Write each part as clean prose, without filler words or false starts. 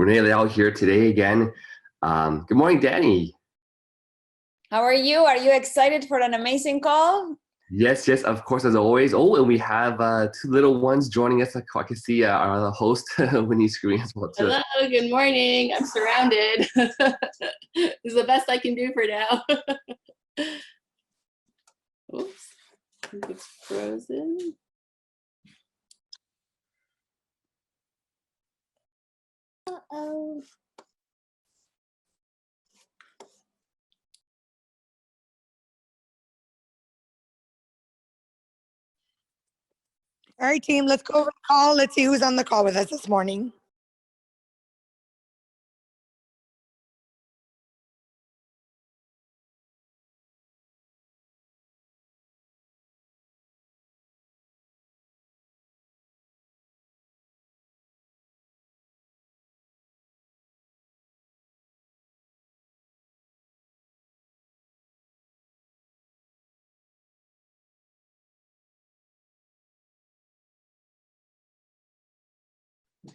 Renee Liao here today again. Good morning, Danny. How are you? Are you excited for an amazing call? Yes, of course, as always. Oh, and we have two little ones joining us. I can see our host, Winnie's screen as well, too. Hello, good morning. I'm surrounded. This is the best I can do for now. Oops, I think it's frozen. Uh-oh. All right, team, let's go over the call. Let's see who's on the call with us this morning.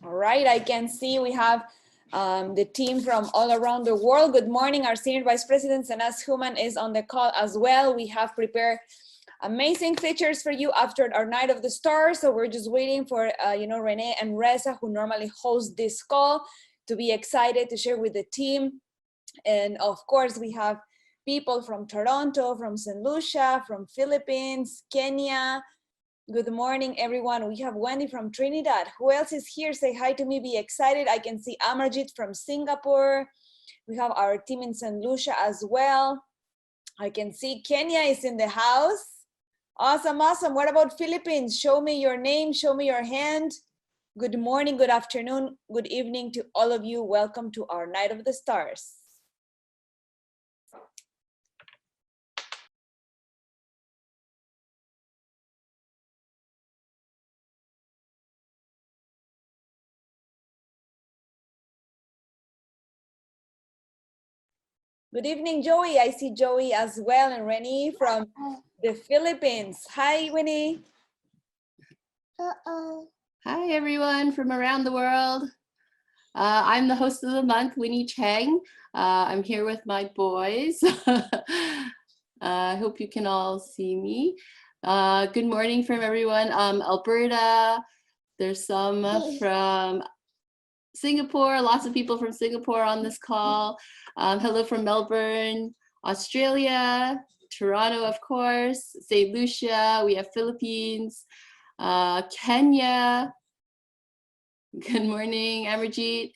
All right, I can see we have the team from all around the world. Good morning, our Senior Vice President, Sanas Human, is on the call as well. We have prepared amazing features for you after our Night of the Stars. So we're just waiting for, Renee and Reza, who normally host this call, to be excited to share with the team. And of course, we have people from Toronto, from St. Lucia, from Philippines, Kenya. Good morning, everyone. We have Wendy from Trinidad. Who else is here? Say hi to me, be excited. I can see Amarjit from Singapore. We have our team in St. Lucia as well. I can see Kenya is in the house. Awesome. What about Philippines? Show me your name, show me your hand. Good morning, good afternoon, good evening to all of you. Welcome to our Night of the Stars. Good evening, Joey. I see Joey as well, and Renee from the Philippines. Hi, Winnie. Uh-oh. Hi, everyone from around the world. I'm the host of the month, Winnie Chang. I'm here with my boys. I hope you can all see me. Good morning from everyone. Alberta, there's some from Singapore, lots of people from Singapore on this call. Hello from Melbourne, Australia, Toronto, of course, St. Lucia, we have Philippines, Kenya. Good morning, Amarjit.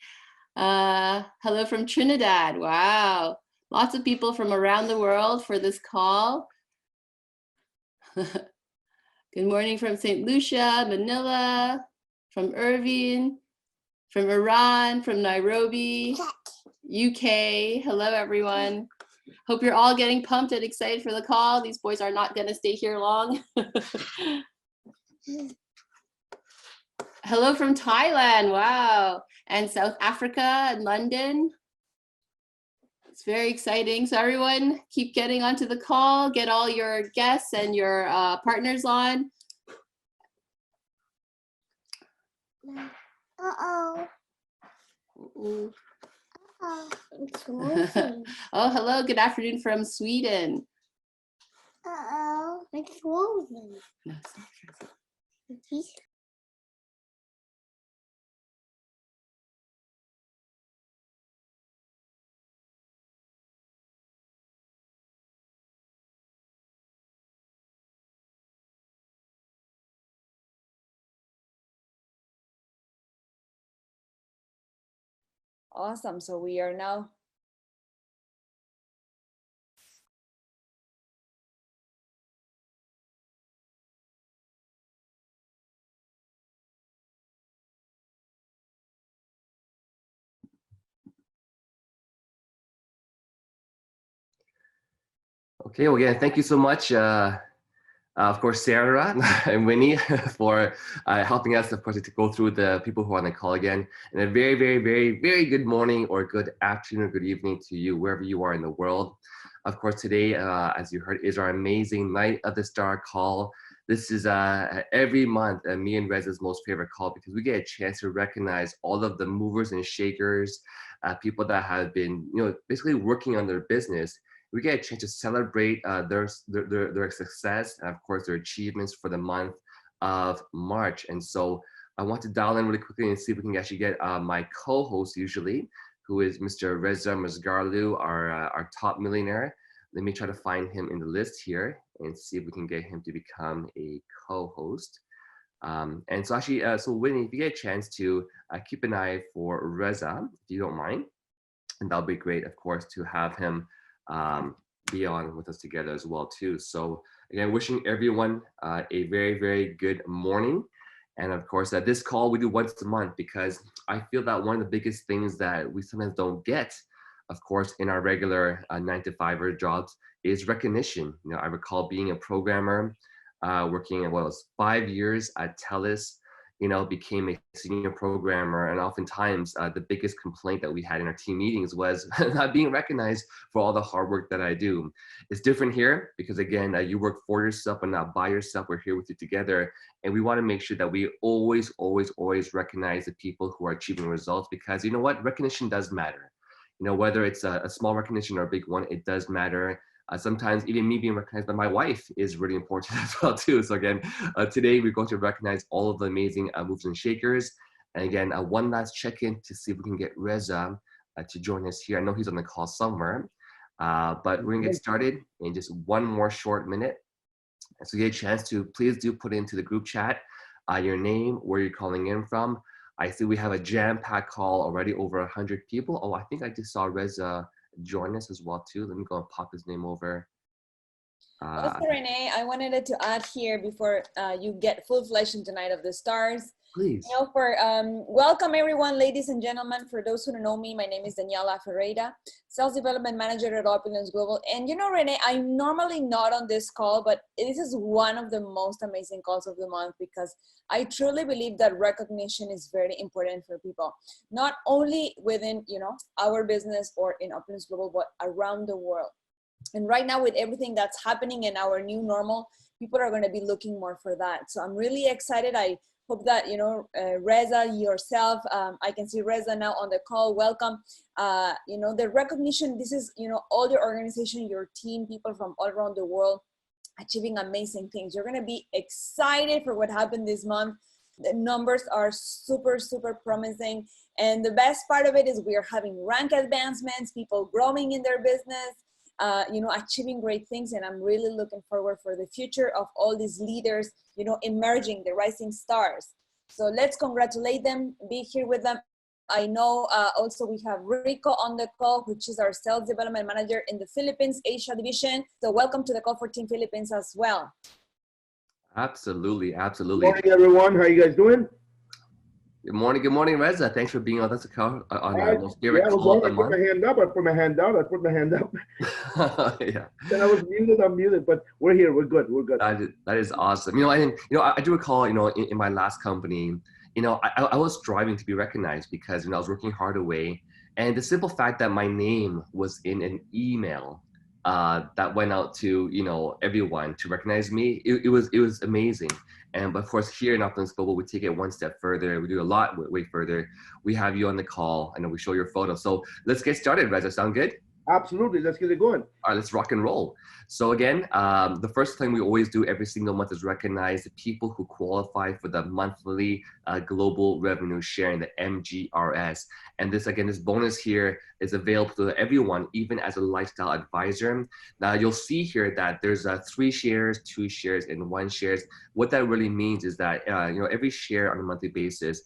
Hello from Trinidad. Wow, lots of people from around the world for this call. Good morning from St. Lucia, Manila, from Irvine, from Iran, from Nairobi, UK. Hello, everyone. Hope you're all getting pumped and excited for the call. These boys are not going to stay here long. Hello from Thailand. Wow. And South Africa and London. It's very exciting. So everyone, keep getting onto the call. Get all your guests and your partners on. Uh-oh. Ooh. It's moving. Oh, hello. Good afternoon from Sweden. Uh-oh. It's moving. No, it's not frozen. He's Awesome. So we are now Okay, well, again, thank you so much, of course, Sarah and Winnie for helping us, of course, to go through the people who are on the call again. And a very, very, very, very good morning or good afternoon or good evening to you, wherever you are in the world. Of course, today, as you heard, is our amazing Night of the Star call. this is every month me and Reza's most favorite call because we get a chance to recognize all of the movers and shakers, people that have been, basically working on their business. We get a chance to celebrate their success and of course their achievements for the month of March. And so I want to dial in really quickly and see if we can actually get my co-host usually, who is Mr. Reza Mazgarlu, our top millionaire. Let me try to find him in the list here and see if we can get him to become a co-host. And so actually, so Winnie, if you get a chance to keep an eye for Reza, if you don't mind, and that'll be great, of course, to have him be on with us together as well too. So again, wishing everyone a very, very good morning. And of course, this call we do once a month because I feel that one of the biggest things that we sometimes don't get, of course, in our regular 9-to-5 jobs is recognition. I recall being a programmer, working at 5 years at TELUS, became a senior programmer. And oftentimes the biggest complaint that we had in our team meetings was not being recognized for all the hard work that I do. It's different here because again, you work for yourself and not by yourself. We're here with you together. And we want to make sure that we always, always, always recognize the people who are achieving results because you know what, recognition does matter. Whether it's a small recognition or a big one, it does matter. Sometimes even me being recognized by my wife is really important as well too. So again, today we're going to recognize all of the amazing movers and shakers. And again, one last check-in to see if we can get Reza to join us here. I know he's on the call somewhere, but we're gonna get started in just one more short minute. So you get a chance to please do put into the group chat your name, where you're calling in from. I see we have a jam-packed call already, over 100 people. Oh, I think I just saw Reza join us as well too. Let me go and pop his name over. Also, Renee, I wanted to add here before you get full-fledged into Night of the Stars. Please. Welcome everyone, ladies and gentlemen. For those who don't know me, my name is Daniela Ferreira, Sales Development Manager at Opulence Global. And Renee, I'm normally not on this call, but this is one of the most amazing calls of the month because I truly believe that recognition is very important for people, not only within, our business or in Opulence Global, but around the world. And right now with everything that's happening in our new normal, people are going to be looking more for that. So I'm really excited. I hope that, Reza, yourself, I can see Reza now on the call. Welcome. The recognition, this is, all your organization, your team, people from all around the world achieving amazing things. You're going to be excited for what happened this month. The numbers are super, super promising. And the best part of it is we are having rank advancements, people growing in their business, achieving great things. And I'm really looking forward for the future of all these leaders, emerging, the rising stars. So let's congratulate them, be here with them. I know also we have Rico on the call, which is our Sales Development Manager in the Philippines, Asia Division. So welcome to the call for Team Philippines as well. Absolutely, absolutely. Good morning, everyone. How you guys doing? Good morning, Reza. Thanks for being on us on our most favorite call of the month. I put my hand up. I put my hand down. I put my hand up. Yeah. Then I was muted. I'm muted, but we're here. We're good. We're good. That is awesome. I do recall, in my last company, I was striving to be recognized because, I was working hard away. And the simple fact that my name was in an email that went out to, everyone to recognize me, it was amazing. And of course, here in Opulence Global, we take it one step further. We do a lot way further. We have you on the call and we show your photo. So let's get started, Reza. Sound good? Absolutely. Let's get it going. All right, let's rock and roll. So again, the first thing we always do every single month is recognize the people who qualify for the monthly global revenue sharing, the MGRS. And this bonus here is available to everyone, even as a lifestyle advisor. Now you'll see here that there's 3 shares, 2 shares, and 1 shares. What that really means is that every share on a monthly basis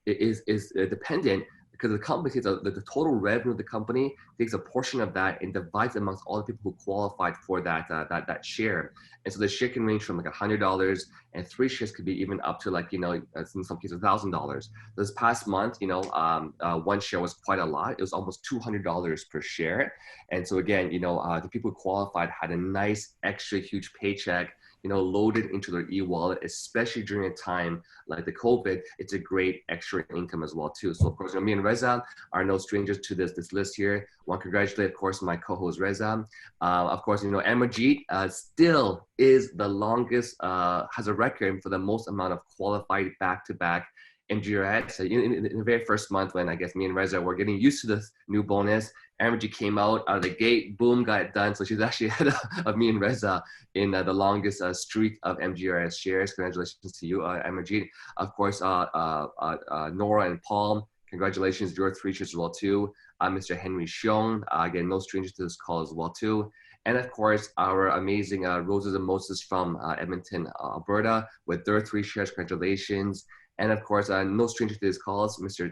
is dependent, because the company takes the total revenue of the company, takes a portion of that and divides amongst all the people who qualified for that share. And so the share can range from like $100, and 3 shares could be even up to in some cases $1,000. This past month, 1 share was quite a lot. It was almost $200 per share. And so again, the people who qualified had a nice extra huge paycheck, loaded into their e-wallet, especially during a time like the COVID. It's a great extra income as well too. So of course, me and Reza are no strangers to this list here. I want to congratulate, of course, my co-host Reza. Of course, Amajit still is the longest, has a record for the most amount of qualified back-to-back MGRS. In the very first month when I guess me and Reza were getting used to this new bonus, Amajit came out of the gate, boom, got it done. So she's actually ahead of me and Reza in the longest streak of MGRS shares. Congratulations to you, Amajit. Of course, Nora and Paul, congratulations, your 3 shares as well too. Mr. Henry Xiong, again, no strangers to this call as well too. And of course, our amazing Roses and Moses from Edmonton, Alberta, with their 3 shares. Congratulations. And of course, no stranger to these calls, Mr.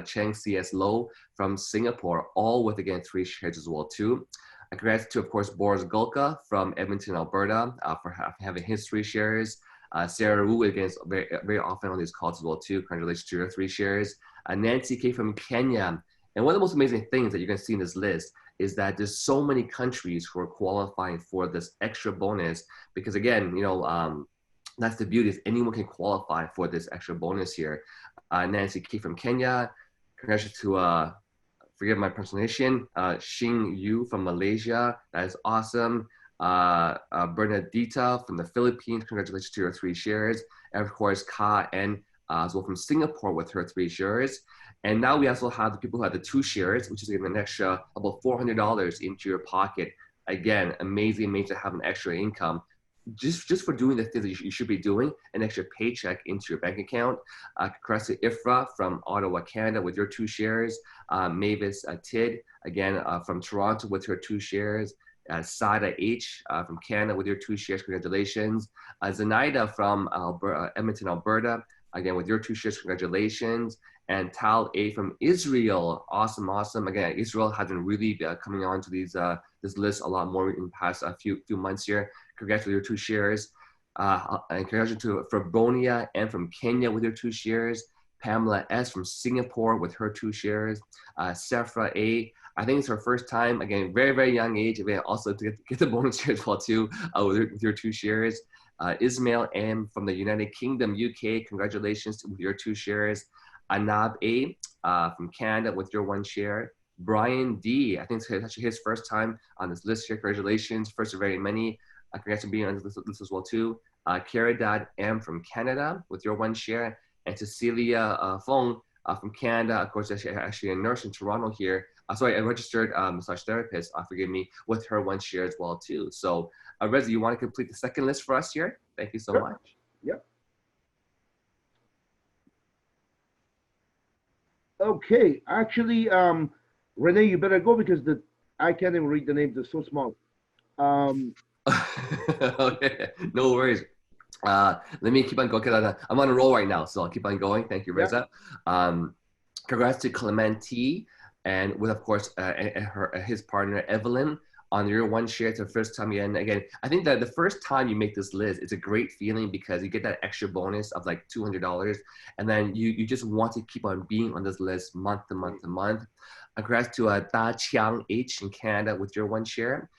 Cheng C.S. Low from Singapore, all with, again, 3 shares as well too. Congrats to, of course, Boris Gulka from Edmonton, Alberta, for having his 3 shares. Sarah Wu, again, very, very often on these calls as well too. Congratulations to your 3 shares. Nancy K from Kenya. And one of the most amazing things that you're going to see in this list is that there's so many countries who are qualifying for this extra bonus because, again, that's the beauty is anyone can qualify for this extra bonus here. Nancy K from Kenya. Congratulations to, forgive my pronunciation, Xing Yu from Malaysia. That is awesome. Bernadita from the Philippines. Congratulations to your 3 shares. And of course, Ka En as well from Singapore with her 3 shares. And now we also have the people who have the 2 shares, which is giving an extra about $400 into your pocket. Again, amazing to have an extra income. Just for doing the things that you should be doing, an extra paycheck into your bank account. Congrats to Ifra from Ottawa, Canada with your 2 shares. Mavis Tid, again, from Toronto with her 2 shares. Sada H from Canada with your 2 shares. Congratulations. Zenaida from Edmonton, Alberta, again, with your 2 shares. Congratulations. And Tal A from Israel. Awesome. Again, Israel has been really coming on to this list a lot more in the past few months here. Congrats with your 2 shares. And congratulations to Frabonia and from Kenya with your 2 shares. Pamela S from Singapore with her 2 shares. Sephra A, I think it's her first time, again, very, very young age, again, also to get the bonus share as well too, with your 2 shares. Ismail M from the United Kingdom, UK, congratulations with your 2 shares. Anab A from Canada with your 1 share. Brian D, I think it's actually his first time on this list here. Congratulations, first of very many. Congrats on being on this list as well too. Caridad M from Canada with your 1 share. And Cecilia Fong from Canada, of course, actually a nurse in Toronto here. A registered massage therapist, forgive me, with her 1 share as well too. So Reza, you want to complete the second list for us here? Thank you so much. Yep. Okay, actually, Renee, you better go because I can't even read the names. They're so small. Okay, no worries. Let me keep on going. I'm on a roll right now, so I'll keep on going. Thank you, Reza. Congrats to Clementi and with, of course, his partner, Evelyn, on your 1 share. It's the first time again, I think that the first time you make this list, it's a great feeling because you get that extra bonus of like $200. And then you just want to keep on being on this list month to month to month. Congrats to Da Chiang H in Canada with your 1 share.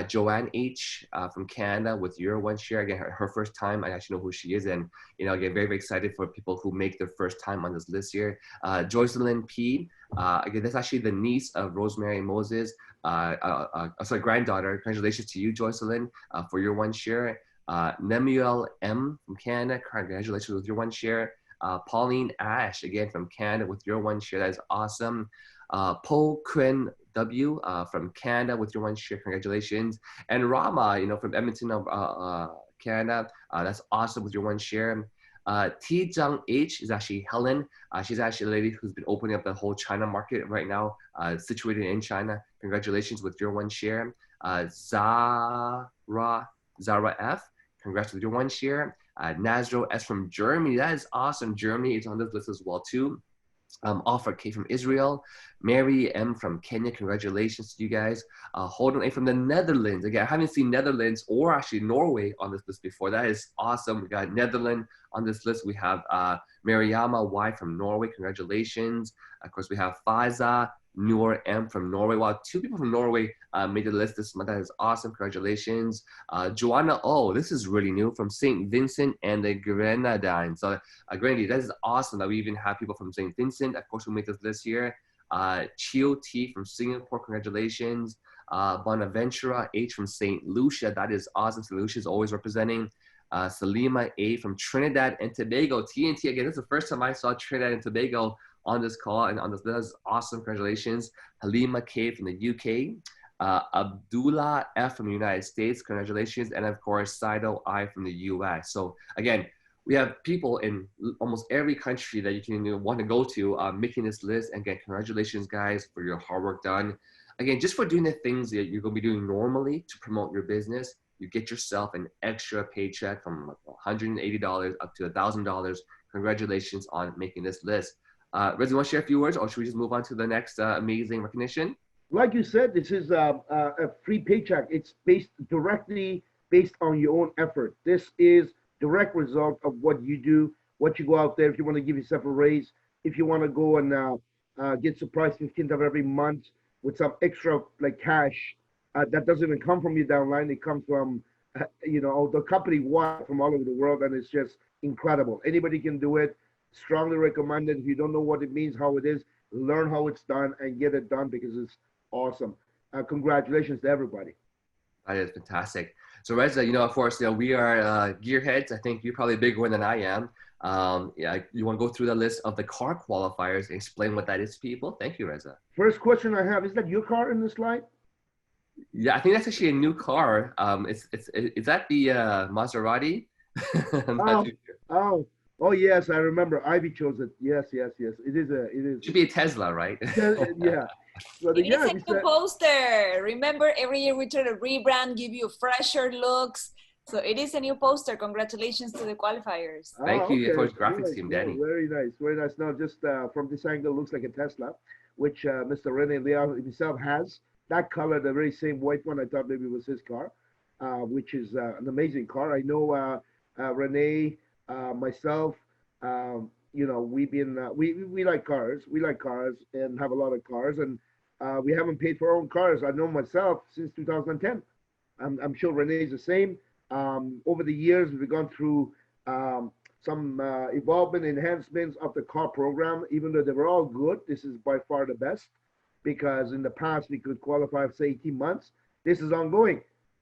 Joanne H from Canada with your 1 share. Again, her first time. I actually know who she is. And, again, very, very excited for people who make their first time on this list here. Joycelyn P. Again, that's actually the niece of Rosemary Moses. Granddaughter. Congratulations to you, Joycelyn, for your 1 share. Nemuel M from Canada. Congratulations with your 1 share. Pauline Ash, again, from Canada with your 1 share. That is awesome. Po Quinn W from Canada with your 1 share. Congratulations. And Rama, from Edmonton, Canada. That's awesome with your 1 share. T Zhang H is actually Helen. She's actually a lady who's been opening up the whole China market right now, situated in China. Congratulations with your 1 share. Zara F, congrats with your 1 share. Nazro S from Germany. That is awesome. Germany is on this list as well too. Offer K from Israel. Mary M from Kenya. Congratulations to you guys. Holden A from the Netherlands. Again, I haven't seen Netherlands or actually Norway on this list before. That is awesome. We got Netherlands on this list. We have Mariama Y from Norway. Congratulations. Of course, we have Faiza Noor M from Norway. Wow, 2 people from Norway made the list this month. That is awesome. Congratulations. Joanna O, this is really new, from St. Vincent and the Grenadines. So, Grenadines, that is awesome that we even have people from St. Vincent, of course, who made this list here. Chio T from Singapore, congratulations. Bonaventura H from St. Lucia, that is awesome. St. Lucia is always representing. Salima A from Trinidad and Tobago. TNT, again, this is the first time I saw Trinidad and Tobago on this call and on this. That is awesome. Congratulations. Halima K from the UK. Abdullah F from the United States. Congratulations. And of course, Saido I from the US. So again, we have people in almost every country that you can want to go to making this list. And again, congratulations, guys, for your hard work done. Again, just for doing the things that you're going to be doing normally to promote your business, you get yourself an extra paycheck from $180 up to $1,000. Congratulations on making this list. Reza, you want to share a few words, or should we just move on to the next amazing recognition? Like you said, this is a free paycheck. It's directly based on your own effort. This is direct result of what you do, what you go out there. If you want to give yourself a raise, if you want to go and get surprised 15th of every month with some extra like cash, that doesn't even come from you downline. It comes from, the company wide from all over the world, and it's just incredible. Anybody can do it. Strongly recommended. If you don't know what it means, how it is, learn how it's done and get it done because it's awesome. Congratulations to everybody. That is fantastic. So Reza, of course, we are gearheads. I think you're probably a bigger one than I am. You want to go through the list of the car qualifiers and explain what that is to people? Thank you, Reza. First question I have, is that your car in the slide? Yeah, I think that's actually a new car. Is that the Maserati? I'm not too sure. Oh yes, I remember. Ivy chose it. Yes. It is. It should be a Tesla, right? Yeah. So It is a new poster. Remember, every year we try to rebrand, give you fresher looks. So it is a new poster. Congratulations to the qualifiers. Thank you, okay. for graphics team, Danny. Very nice, very nice. Now, just from this angle, looks like a Tesla, which Mr. Rene Leal himself has. That color, the very same white one, I thought maybe it was his car, which is an amazing car. I know Rene, myself, we've been we like cars. We like cars and have a lot of cars, and we haven't paid for our own cars. I know myself since 2010. I'm sure Rene is the same. Over the years, we've gone through some evolvement, enhancements of the car program. Even though they were all good, this is by far the best, because in the past we could qualify for, say, 18 months. This is ongoing,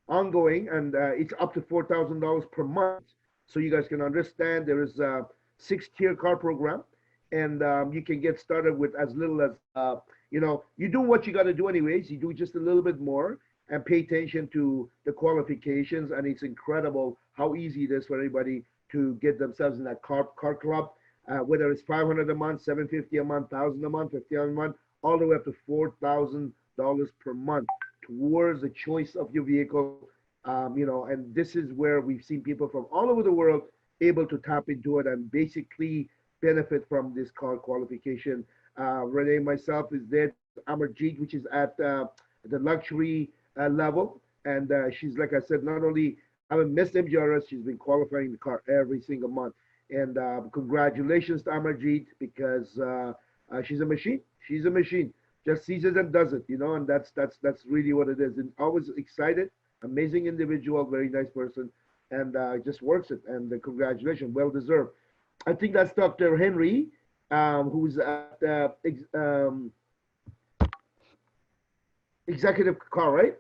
and it's up to $4,000 per month. So you guys can understand there is a 6-tier car program, and you can get started with as little as, you do what you got to do anyways. You do just a little bit more and pay attention to the qualifications, and it's incredible how easy it is for anybody to get themselves in that car club, whether it's $500 a month, $750 a month, $1,000 a month, $50 a month, all the way up to $4,000 per month towards the choice of your vehicle. And this is where we've seen people from all over the world able to tap into it and basically benefit from this car qualification. Renee, myself, is there. Amarjeet, which is at the luxury level. And she's, like I said, not only haven't missed MGRS, she's been qualifying the car every single month. And congratulations to Amarjeet, because she's a machine. She's a machine. Just sees it and does it, and that's really what it is. And always excited, amazing individual, very nice person, and just works it. And congratulations, well deserved. I think that's Dr. Henry, who's at executive car, right?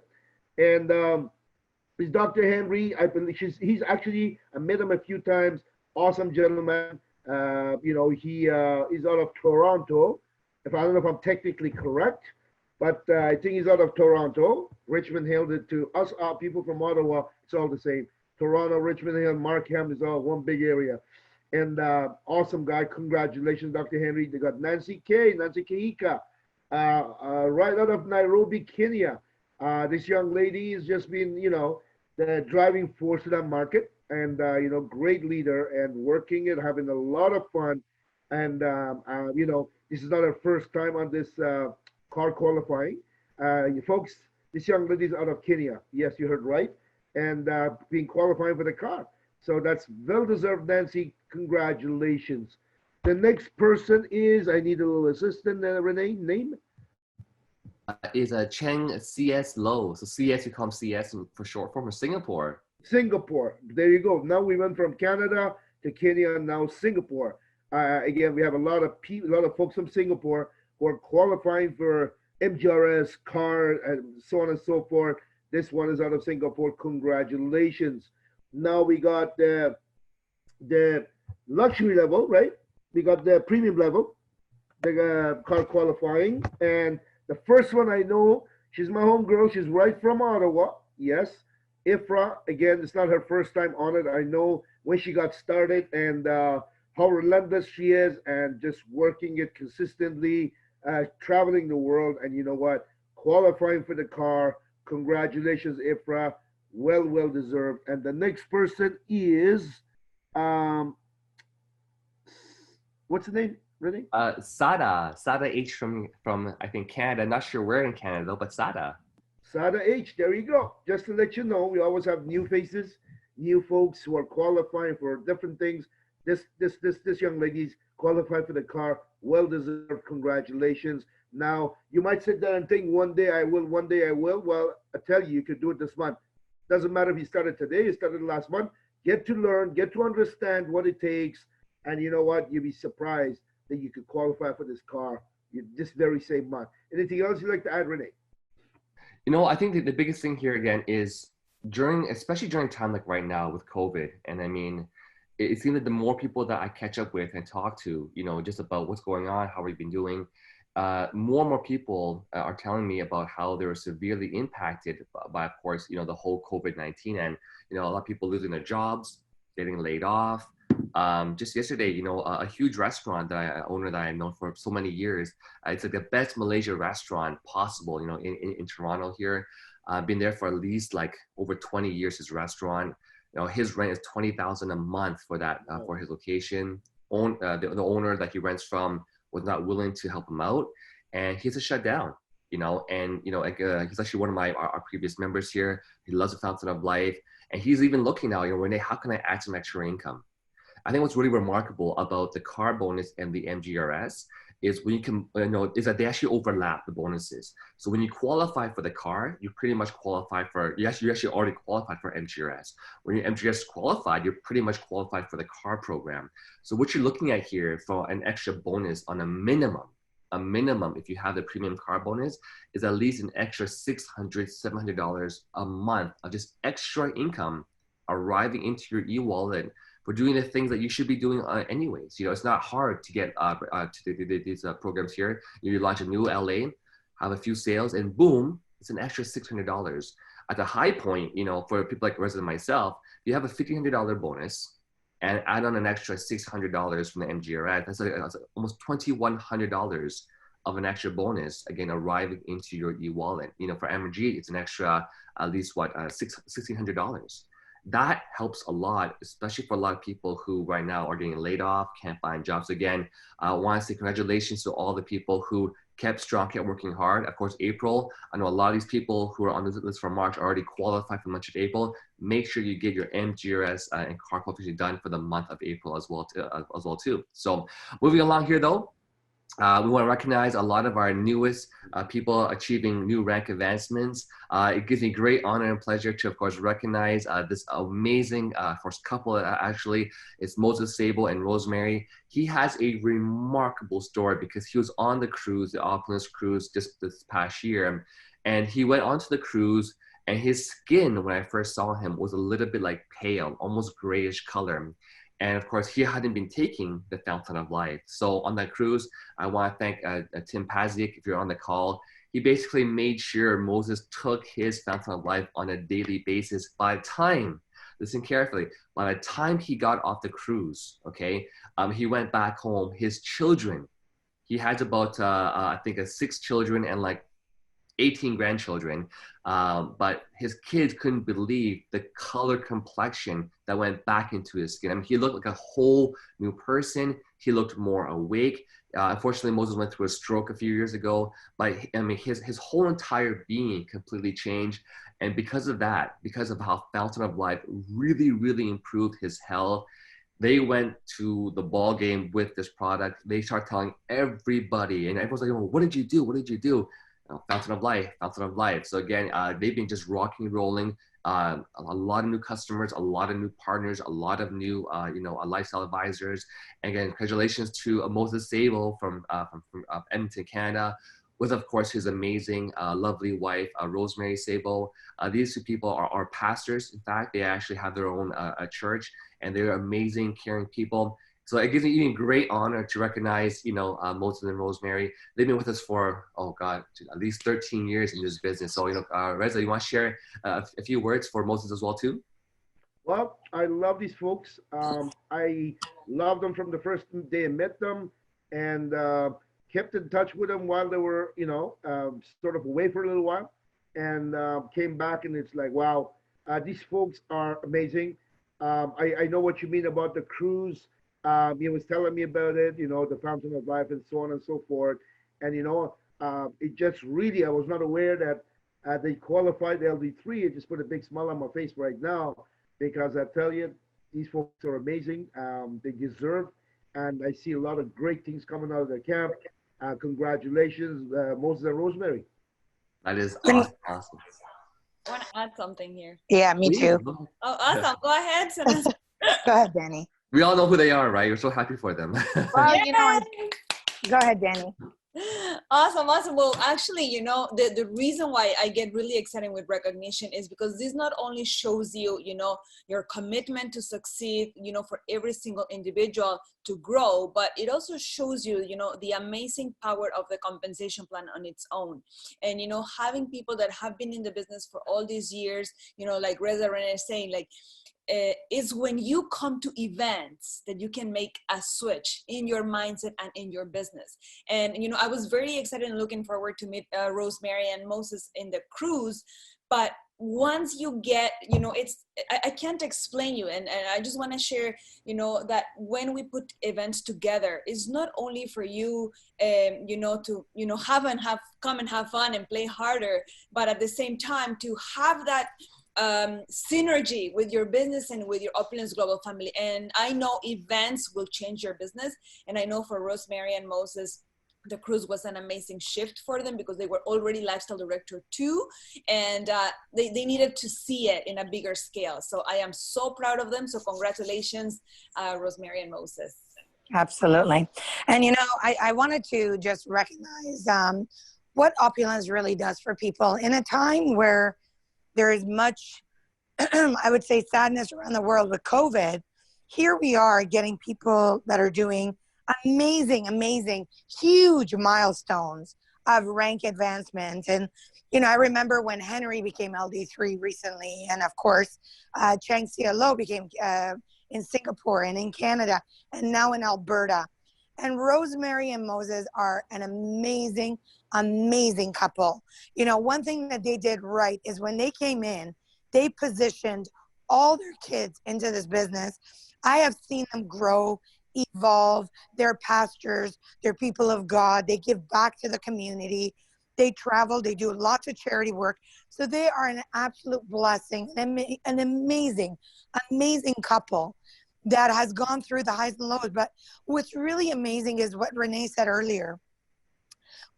And is Dr. Henry. I believe he's actually, I met him a few times. Awesome gentleman. He is out of Toronto. I don't know if I'm technically correct, but I think he's out of Toronto. Richmond Hill, to us, people from Ottawa, it's all the same. Toronto, Richmond Hill, Markham is all one big area. And awesome guy. Congratulations, Dr. Henry. They got Nancy Keika, right out of Nairobi, Kenya. This young lady has just been, the driving force of that market, and, great leader and working it, having a lot of fun. And, this is not her first time on this car qualifying. Folks, this young lady is out of Kenya. Yes, you heard right. And being qualifying for the car. So that's well-deserved, Nancy. Congratulations. The next person is, I need a little assistant, Renee, name? is a Cheng CS Low. So CS, we call him CS for short form, for Singapore. Singapore. There you go. Now we went from Canada to Kenya, now Singapore. Again, we have a lot of people, a lot of folks from Singapore who are qualifying for MGRS, car, and so on and so forth. This one is out of Singapore. Congratulations. Now we got the luxury level, right? We got the premium level, the car qualifying. And the first one I know, she's my homegirl. She's right from Ottawa. Yes. Ifra, again, it's not her first time on it. I know when she got started and how relentless she is and just working it consistently, traveling the world. And you know what? Qualifying for the car. Congratulations, Ifra. Well deserved. And the next person is, um, what's the name, Renee? Sada H from I think Canada. Not sure where in Canada though, but Sada. Sada H, there you go. Just to let you know, we always have new faces, new folks who are qualifying for different things. This young lady's qualified for the car. Well deserved. Congratulations. Now you might sit there and think one day I will, one day I will. Well, I tell you, you could do it this month. Doesn't matter if you started today, you started last month. Get to learn, get to understand what it takes, and you know what? You'll be surprised that you could qualify for this car this very same month. Anything else you'd like to add, Renee? You know, I think that the biggest thing here again is especially during time like right now with COVID. And I mean, it seems that the more people that I catch up with and talk to, you know, just about what's going on, how we've been doing, more and more people are telling me about how they were severely impacted by, of course, you know, the whole COVID-19 and, you know, a lot of people losing their jobs, getting laid off. Just yesterday, you know, a huge restaurant owner that I've known for so many years, it's like the best Malaysia restaurant possible, you know, in Toronto here. I've been there for at least like over 20 years, his restaurant. You know, his rent is 20,000 a month for that, for his location. The owner that he rents from was not willing to help him out, and he has to shut down, you know, and, you know, like, he's actually one of our previous members here. He loves the Fountain of Life, and he's even looking now, you know, Renee, how can I add some extra income? I think what's really remarkable about the car bonus and the MGRS is when you can, you know, is that they actually overlap the bonuses. So when you qualify for the car, you pretty much qualify for, you actually already qualified for MGRS. When you're MGRS qualified, you're pretty much qualified for the car program. So what you're looking at here for an extra bonus on a minimum, if you have the premium car bonus, is at least an extra $600, $700 a month of just extra income arriving into your e-wallet for doing the things that you should be doing anyways. You know, it's not hard to get to these programs here. You launch a new LA, have a few sales, and boom, it's an extra $600. At the high point, you know, for people like resident myself, you have a $1,500 bonus and add on an extra $600 from the MGRS. That's almost $2,100 of an extra bonus, again, arriving into your e-wallet. You know, for MG, it's an extra, at least what, $1,600. That helps a lot, especially for a lot of people who right now are getting laid off, can't find jobs again. I want to say congratulations to all the people who kept strong, kept working hard. Of course, April, I know a lot of these people who are on this list for March already qualified for the month of April. Make sure you get your MGRS and car qualification done for the month of April as well too. So moving along here though, we want to recognize a lot of our newest people achieving new rank advancements. It gives me great honor and pleasure to, of course, recognize this amazing first couple. Actually, it's Moses Sable and Rosemary. He has a remarkable story because he was on the cruise, the Opulence cruise, just this past year, and he went onto the cruise. And his skin, when I first saw him, was a little bit like pale, almost grayish color. And of course, he hadn't been taking the Fountain of Life. So on that cruise, I want to thank Tim Pazik, if you're on the call. He basically made sure Moses took his Fountain of Life on a daily basis. By the time, listen carefully, by the time he got off the cruise, okay, he went back home. His children, he has about, I think, 6 children and like 18 grandchildren, but his kids couldn't believe the color complexion that went back into his skin. I mean, he looked like a whole new person. He looked more awake. Unfortunately, Moses went through a stroke a few years ago, but I mean, his whole entire being completely changed. And because of that, because of how Fountain of Life really, really improved his health, they went to the ball game with this product. They start telling everybody, and everyone's like, well, what did you do? What did you do? Fountain of Life, Fountain of Life. So again, they've been just rocking and rolling. A lot of new customers, a lot of new partners, a lot of new, lifestyle advisors. And again, congratulations to Moses Sable from Edmonton, Canada, with of course his amazing, lovely wife, Rosemary Sable. These two people are pastors. In fact, they actually have their own a church, and they're amazing, caring people. So it gives me even great honor to recognize, Moses and Rosemary. They've been with us for, oh God, at least 13 years in this business. So, Reza, you want to share a few words for Moses as well too? Well, I love these folks. I loved them from the first day I met them, and kept in touch with them while they were, sort of away for a little while, and came back, and it's like, wow, these folks are amazing. I know what you mean about the cruise. He was telling me about it, the Fountain of Life and so on and so forth. And, it just really, I was not aware that they qualified the LD3. It just put a big smile on my face right now, because I tell you, these folks are amazing. They deserve, and I see a lot of great things coming out of their camp. Congratulations, Moses and Rosemary. That is awesome. Awesome. I want to add something here. Yeah, me too. Oh, awesome. Go ahead, Sanas. Go ahead, Danny. We all know who they are, right? We're so happy for them. Well, Yay! go ahead, Danny. Awesome. Well, actually, the reason why I get really excited with recognition is because this not only shows you, your commitment to succeed, for every single individual to grow, but it also shows you, the amazing power of the compensation plan on its own. And, having people that have been in the business for all these years, like Reza Rene is saying, like, is when you come to events that you can make a switch in your mindset and in your business. And, I was very excited and looking forward to meet Rosemary and Moses in the cruise. But once you get, I can't explain you. And I just want to share, that when we put events together, it's not only for you, to, come and have fun and play harder, but at the same time to have that synergy with your business and with your Opulence Global family. And I know events will change your business. And I know for Rosemary and Moses, the cruise was an amazing shift for them because they were already lifestyle director too. And they needed to see it in a bigger scale. So I am so proud of them. So congratulations, Rosemary and Moses. Absolutely. And, I wanted to just recognize what Opulence really does for people in a time where there is much, I would say, sadness around the world with COVID. Here we are getting people that are doing amazing, huge milestones of rank advancement. And, I remember when Henry became LD3 recently, and of course, Chang Sia Lo became in Singapore and in Canada, and now in Alberta. And Rosemary and Moses are an amazing couple. One thing that they did right is when they came in, they positioned all their kids into this business. I have seen them grow, evolve. They're pastors, they're people of God. They give back to the community. They travel, they do lots of charity work. So they are an absolute blessing, an amazing couple that has gone through the highs and lows. But what's really amazing is what Renee said earlier.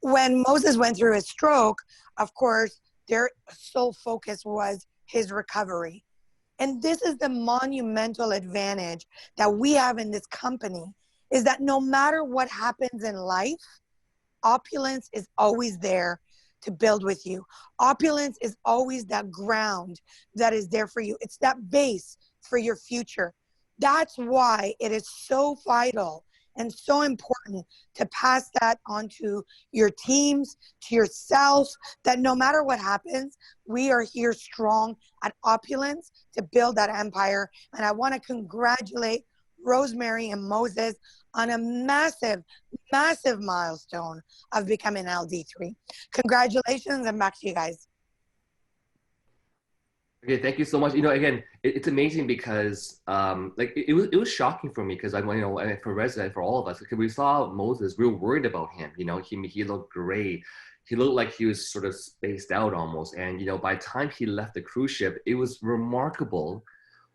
When Moses went through his stroke, of course, their sole focus was his recovery. And this is the monumental advantage that we have in this company, is that no matter what happens in life, Opulence is always there to build with you. Opulence is always that ground that is there for you. It's that base for your future. That's why it is so vital and so important to pass that on to your teams, to yourself, that no matter what happens, we are here strong at Opulence to build that empire. And I want to congratulate Rosemary and Moses on a massive milestone of becoming LD3. Congratulations, and back to you guys. Okay, thank you so much. Again, it's amazing because it was shocking for me because and for resident, for all of us, because we saw Moses, we were worried about him. He looked great. He looked like he was sort of spaced out almost. And by the time he left the cruise ship, it was remarkable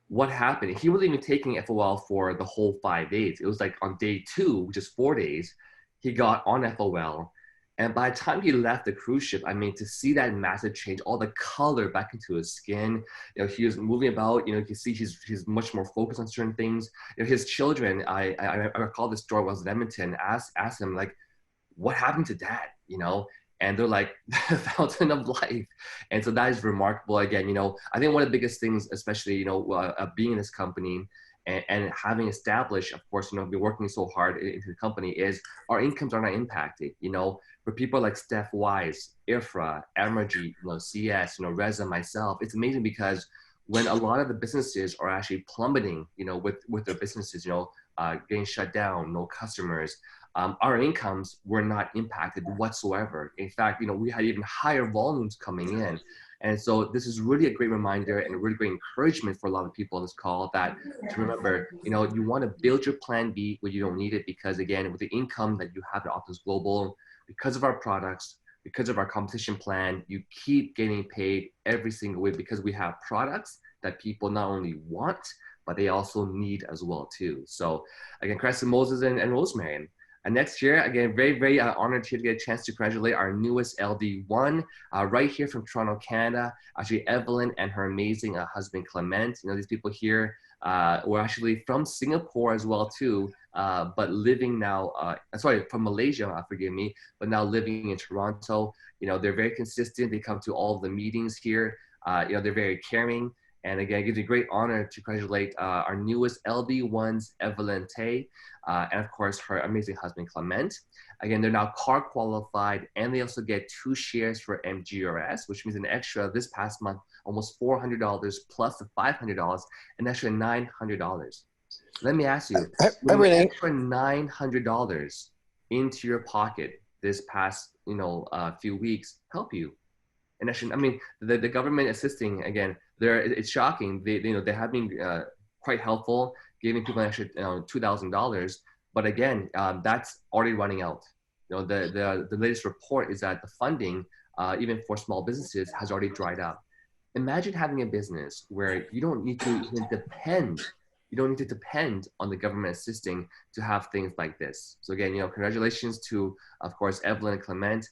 what happened. He wasn't even taking FOL for the whole 5 days. It was like on day 2, which is 4 days, he got on FOL. And by the time he left the cruise ship, I mean, to see that massive change, all the color back into his skin, he was moving about, you can see he's much more focused on certain things. His children, I recall this story, was in Edmonton, asked him, like, what happened to dad, And they're like, the fountain of life. And so that is remarkable. Again, I think one of the biggest things, especially, being in this company, and having established, of course, been working so hard into the company, is our incomes are not impacted. For people like Steph Wise, Ifra, Emergy, CS, Reza, myself, it's amazing because when a lot of the businesses are actually plummeting, with their businesses, getting shut down, no customers, our incomes were not impacted whatsoever. In fact, we had even higher volumes coming in. And so this is really a great reminder and a really great encouragement for a lot of people on this call, that to remember, you want to build your plan B when you don't need it, because again, with the income that you have at Opulence Global, because of our products, because of our competition plan, you keep getting paid every single week, because we have products that people not only want, but they also need as well too. So again, Crescent, Moses, and Rosemary. And next year, again, very, very honored here to get a chance to congratulate our newest LD1 right here from Toronto, Canada. Actually, Evelyn and her amazing husband, Clement. These people here were actually from Singapore as well too, but living now, from Malaysia, forgive me, but now living in Toronto. They're very consistent. They come to all of the meetings here. They're very caring. And again, it gives me great honor to congratulate our newest LD1s, Evelyn Tay, and of course, her amazing husband, Clement. Again, they're now car qualified, and they also get 2 shares for MGRS, which means an extra this past month, almost $400 plus the $500, an extra $900. Let me ask you, would an extra $900 into your pocket this past, few weeks help you? And actually, I mean, the government assisting, again, it's shocking. They have been quite helpful, giving people an extra $2,000. But again, that's already running out. The latest report is that the funding, even for small businesses, has already dried up. Imagine having a business where you don't need to even depend. You don't need to depend on the government assisting to have things like this. So again, congratulations to, of course, Evelyn and Clement.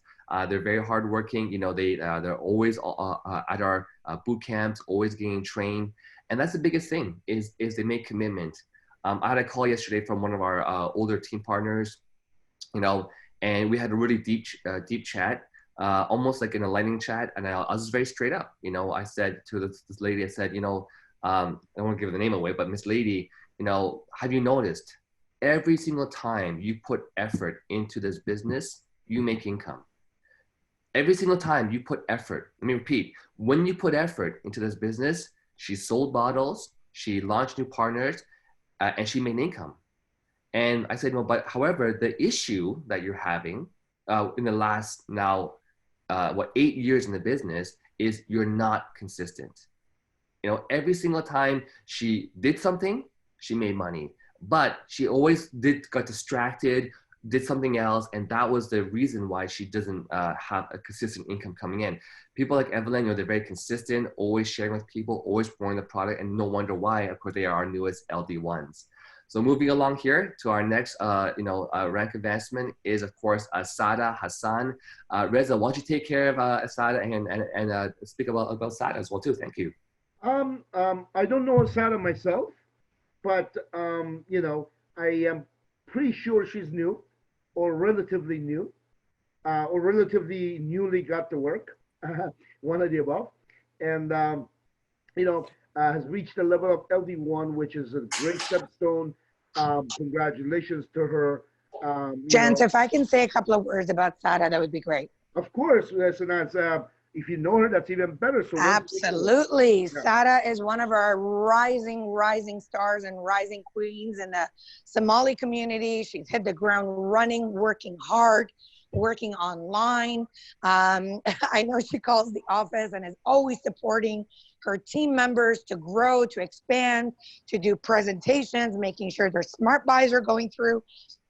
They're very hardworking. They're always at our boot camps, always getting trained, and that's the biggest thing is they make commitment. I had a call yesterday from one of our older team partners, and we had a really deep chat, almost like in a lightning chat, and I was very straight up. I said to this lady, I said, I don't want to give the name away, but Miss Lady, have you noticed every single time you put effort into this business, you make income? Every single time you put effort, let me repeat, when you put effort into this business, she sold bottles, she launched new partners, and she made income. And I said, no, but however, the issue that you're having in the last now, 8 years in the business is you're not consistent. Every single time she did something, she made money, but she always got distracted, did something else, and that was the reason why she doesn't have a consistent income coming in. People like Evelyn, they're very consistent, always sharing with people, always promoting the product, and no wonder why, of course, they are our newest LD1s. So moving along here to our next, rank advancement is, of course, Sada Hassan. Reza, why don't you take care of Sada and speak about Sada as well too? Thank you. I don't know Sada myself, but I am pretty sure she's new, or relatively new, or relatively newly got to work, one of the above, and has reached the level of LD1, which is a great stepstone. Congratulations to her. Jens, if I can say a couple of words about Sada, that would be great. Of course, so that's if you know her, that's even better. So absolutely, Sada is one of our rising stars and rising queens in the Somali community. She's hit the ground running, working hard, working online. I know she calls the office and is always supporting her team members to grow, to expand, to do presentations, making sure their smart buys are going through.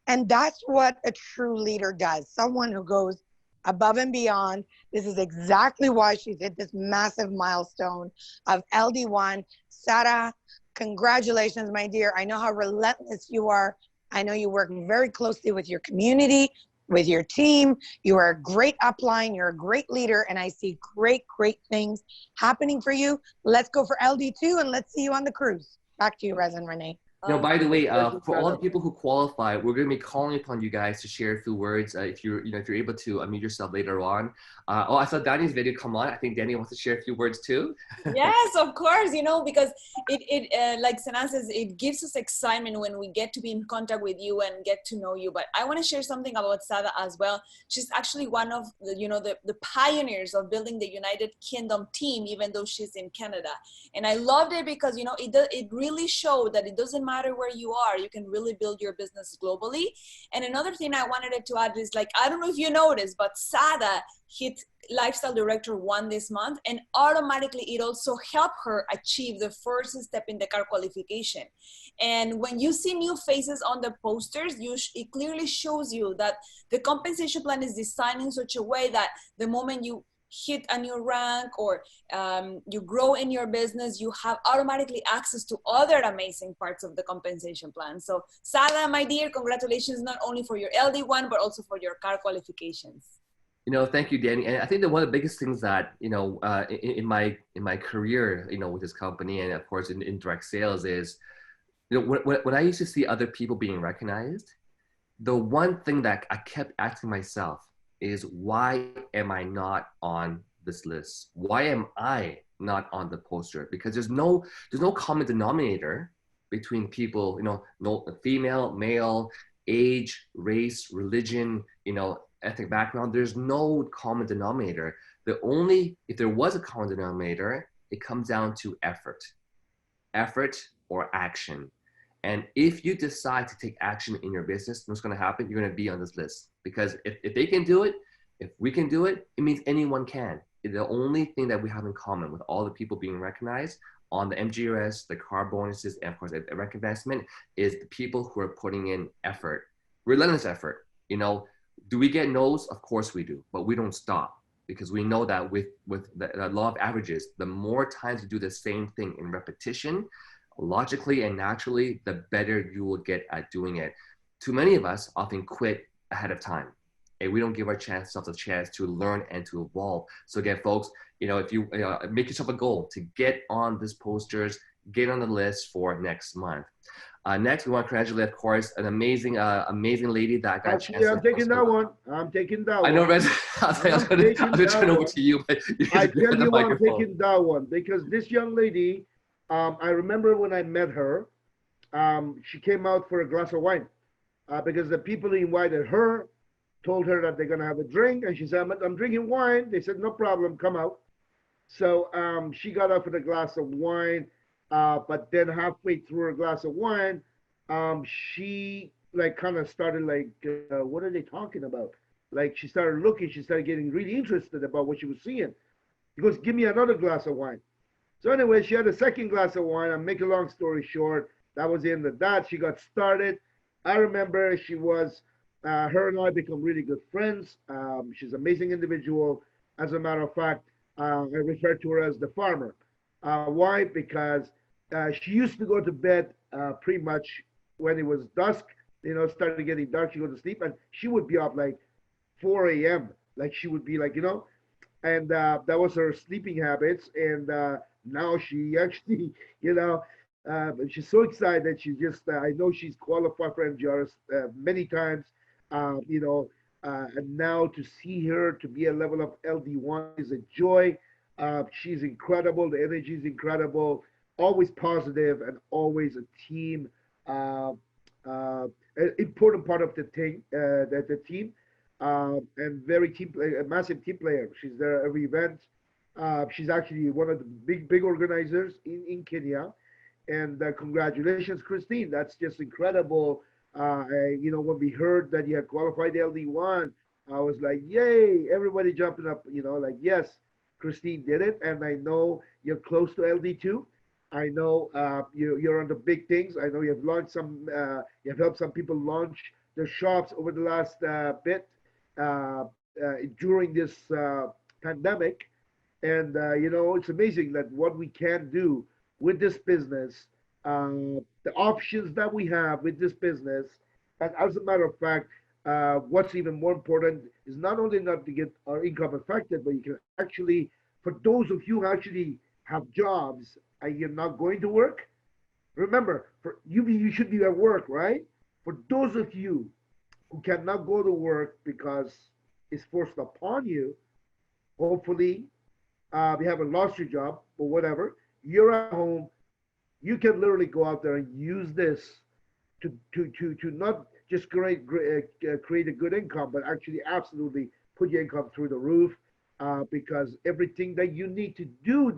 And that's what a true leader does. Someone who goes above and beyond. This is exactly why she's hit this massive milestone of LD1. Sada, congratulations, my dear. I know how relentless you are. I know you work very closely with your community, with your team. You are a great upline. You're a great leader. And I see great, great things happening for you. Let's go for LD2 and let's see you on the cruise. Back to you, Reza and Renee. By the way, Thank you, for all the Sarah. people who qualify, we're going to be calling upon you guys to share a few words. If you're able to unmute yourself later on. I saw Danny's video come on. I think Danny wants to share a few words too. Yes, of course, because like Sana says, it gives us excitement when we get to be in contact with you and get to know you. But I want to share something about Sada as well. She's actually one of the pioneers of building the United Kingdom team, even though she's in Canada. And I loved it because, it really showed that it doesn't matter where you are, you can really build your business globally. And another thing I wanted to add is, like, I don't know if you noticed, but Sada hit Lifestyle Director 1 this month, and automatically it also helped her achieve the first step in the car qualification. And when you see new faces on the posters, it clearly shows you that the compensation plan is designed in such a way that the moment you hit a new rank or you grow in your business, you have automatically access to other amazing parts of the compensation plan. So Sada, my dear, congratulations, not only for your LD1, but also for your car qualifications. Thank you, Danny. And I think that one of the biggest things that, in my career, with this company and of course in direct sales is, when I used to see other people being recognized, the one thing that I kept asking myself is, why am I not on this list? Why am I not on the poster? Because there's no common denominator between people, no female, male, age, race, religion, ethnic background. There's no common denominator. If there was a common denominator, it comes down to effort or action. And if you decide to take action in your business, what's going to happen? You're going to be on this list. Because if they can do it, if we can do it, it means anyone can. The only thing that we have in common with all the people being recognized on the MGRS, the car bonuses, and of course, the rec investment is the people who are putting in effort, relentless effort. Do we get no's? Of course we do, but we don't stop, because we know that with the law of averages, the more times you do the same thing in repetition, logically and naturally, the better you will get at doing it. Too many of us often quit ahead of time, and we don't give ourselves a chance to learn and to evolve. So again, folks, if you make yourself a goal to get on these posters, get on the list for next month. Next, we want to congratulate, of course, an amazing lady that got a chance. I'm taking that one. I'm taking that one. I know, Rez. I was going to turn over to you, but I tell you why I'm taking that one, because this young lady, I remember when I met her, she came out for a glass of wine because the people who invited her told her that they're going to have a drink, and she said, I'm drinking wine. They said, no problem, come out. So she got out with a glass of wine, but then halfway through her glass of wine, she kind of started what are they talking about? Like, she started looking, she started getting really interested about what she was seeing. She goes, give me another glass of wine. So anyway, she had a second glass of wine. I'm making a long story short. That was the end of that. She got started. I remember she was, her and I become really good friends. She's an amazing individual. As a matter of fact, I refer to her as the farmer. Why? Because she used to go to bed pretty much when it was dusk, started getting dark, she go to sleep, and she would be up like 4 a.m. Like, she would be like, and that was her sleeping habits. And now she actually, she's so excited that she just, I know she's qualified for MGRs many times, and now to see her to be a level of LD1 is a joy. She's incredible. The energy is incredible, always positive, and always a team, an important part of the team, and very a massive team player. She's there every event. She's actually one of the big organizers in Kenya. And congratulations, Christine. That's just incredible. When we heard that you had qualified LD1, I was like, yay, everybody jumping up, yes, Christine did it. And I know you're close to LD2. I know you're on the big things. I know you've launched you've helped some people launch their shops over the last bit during this pandemic. And, it's amazing that what we can do with this business, the options that we have with this business. And as a matter of fact, What's even more important is not only not to get our income affected, but you can actually, for those of you who actually have jobs and you're not going to work, remember, for you, you should be at work, right? For those of you who cannot go to work because it's forced upon you, hopefully, you haven't lost your job or whatever, you're at home, you can literally go out there and use this to not just create a good income, but actually absolutely put your income through the roof, because everything that you need to do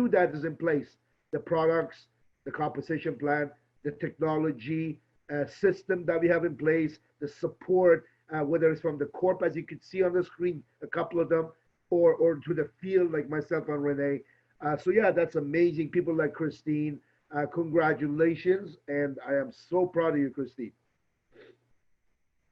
that is in place. The products, the compensation plan, the technology system that we have in place, the support, whether it's from the corp, as you can see on the screen, a couple of them, or to the field like myself and Renee. So yeah, that's amazing. People like Christine, congratulations, and I am so proud of you, Christine.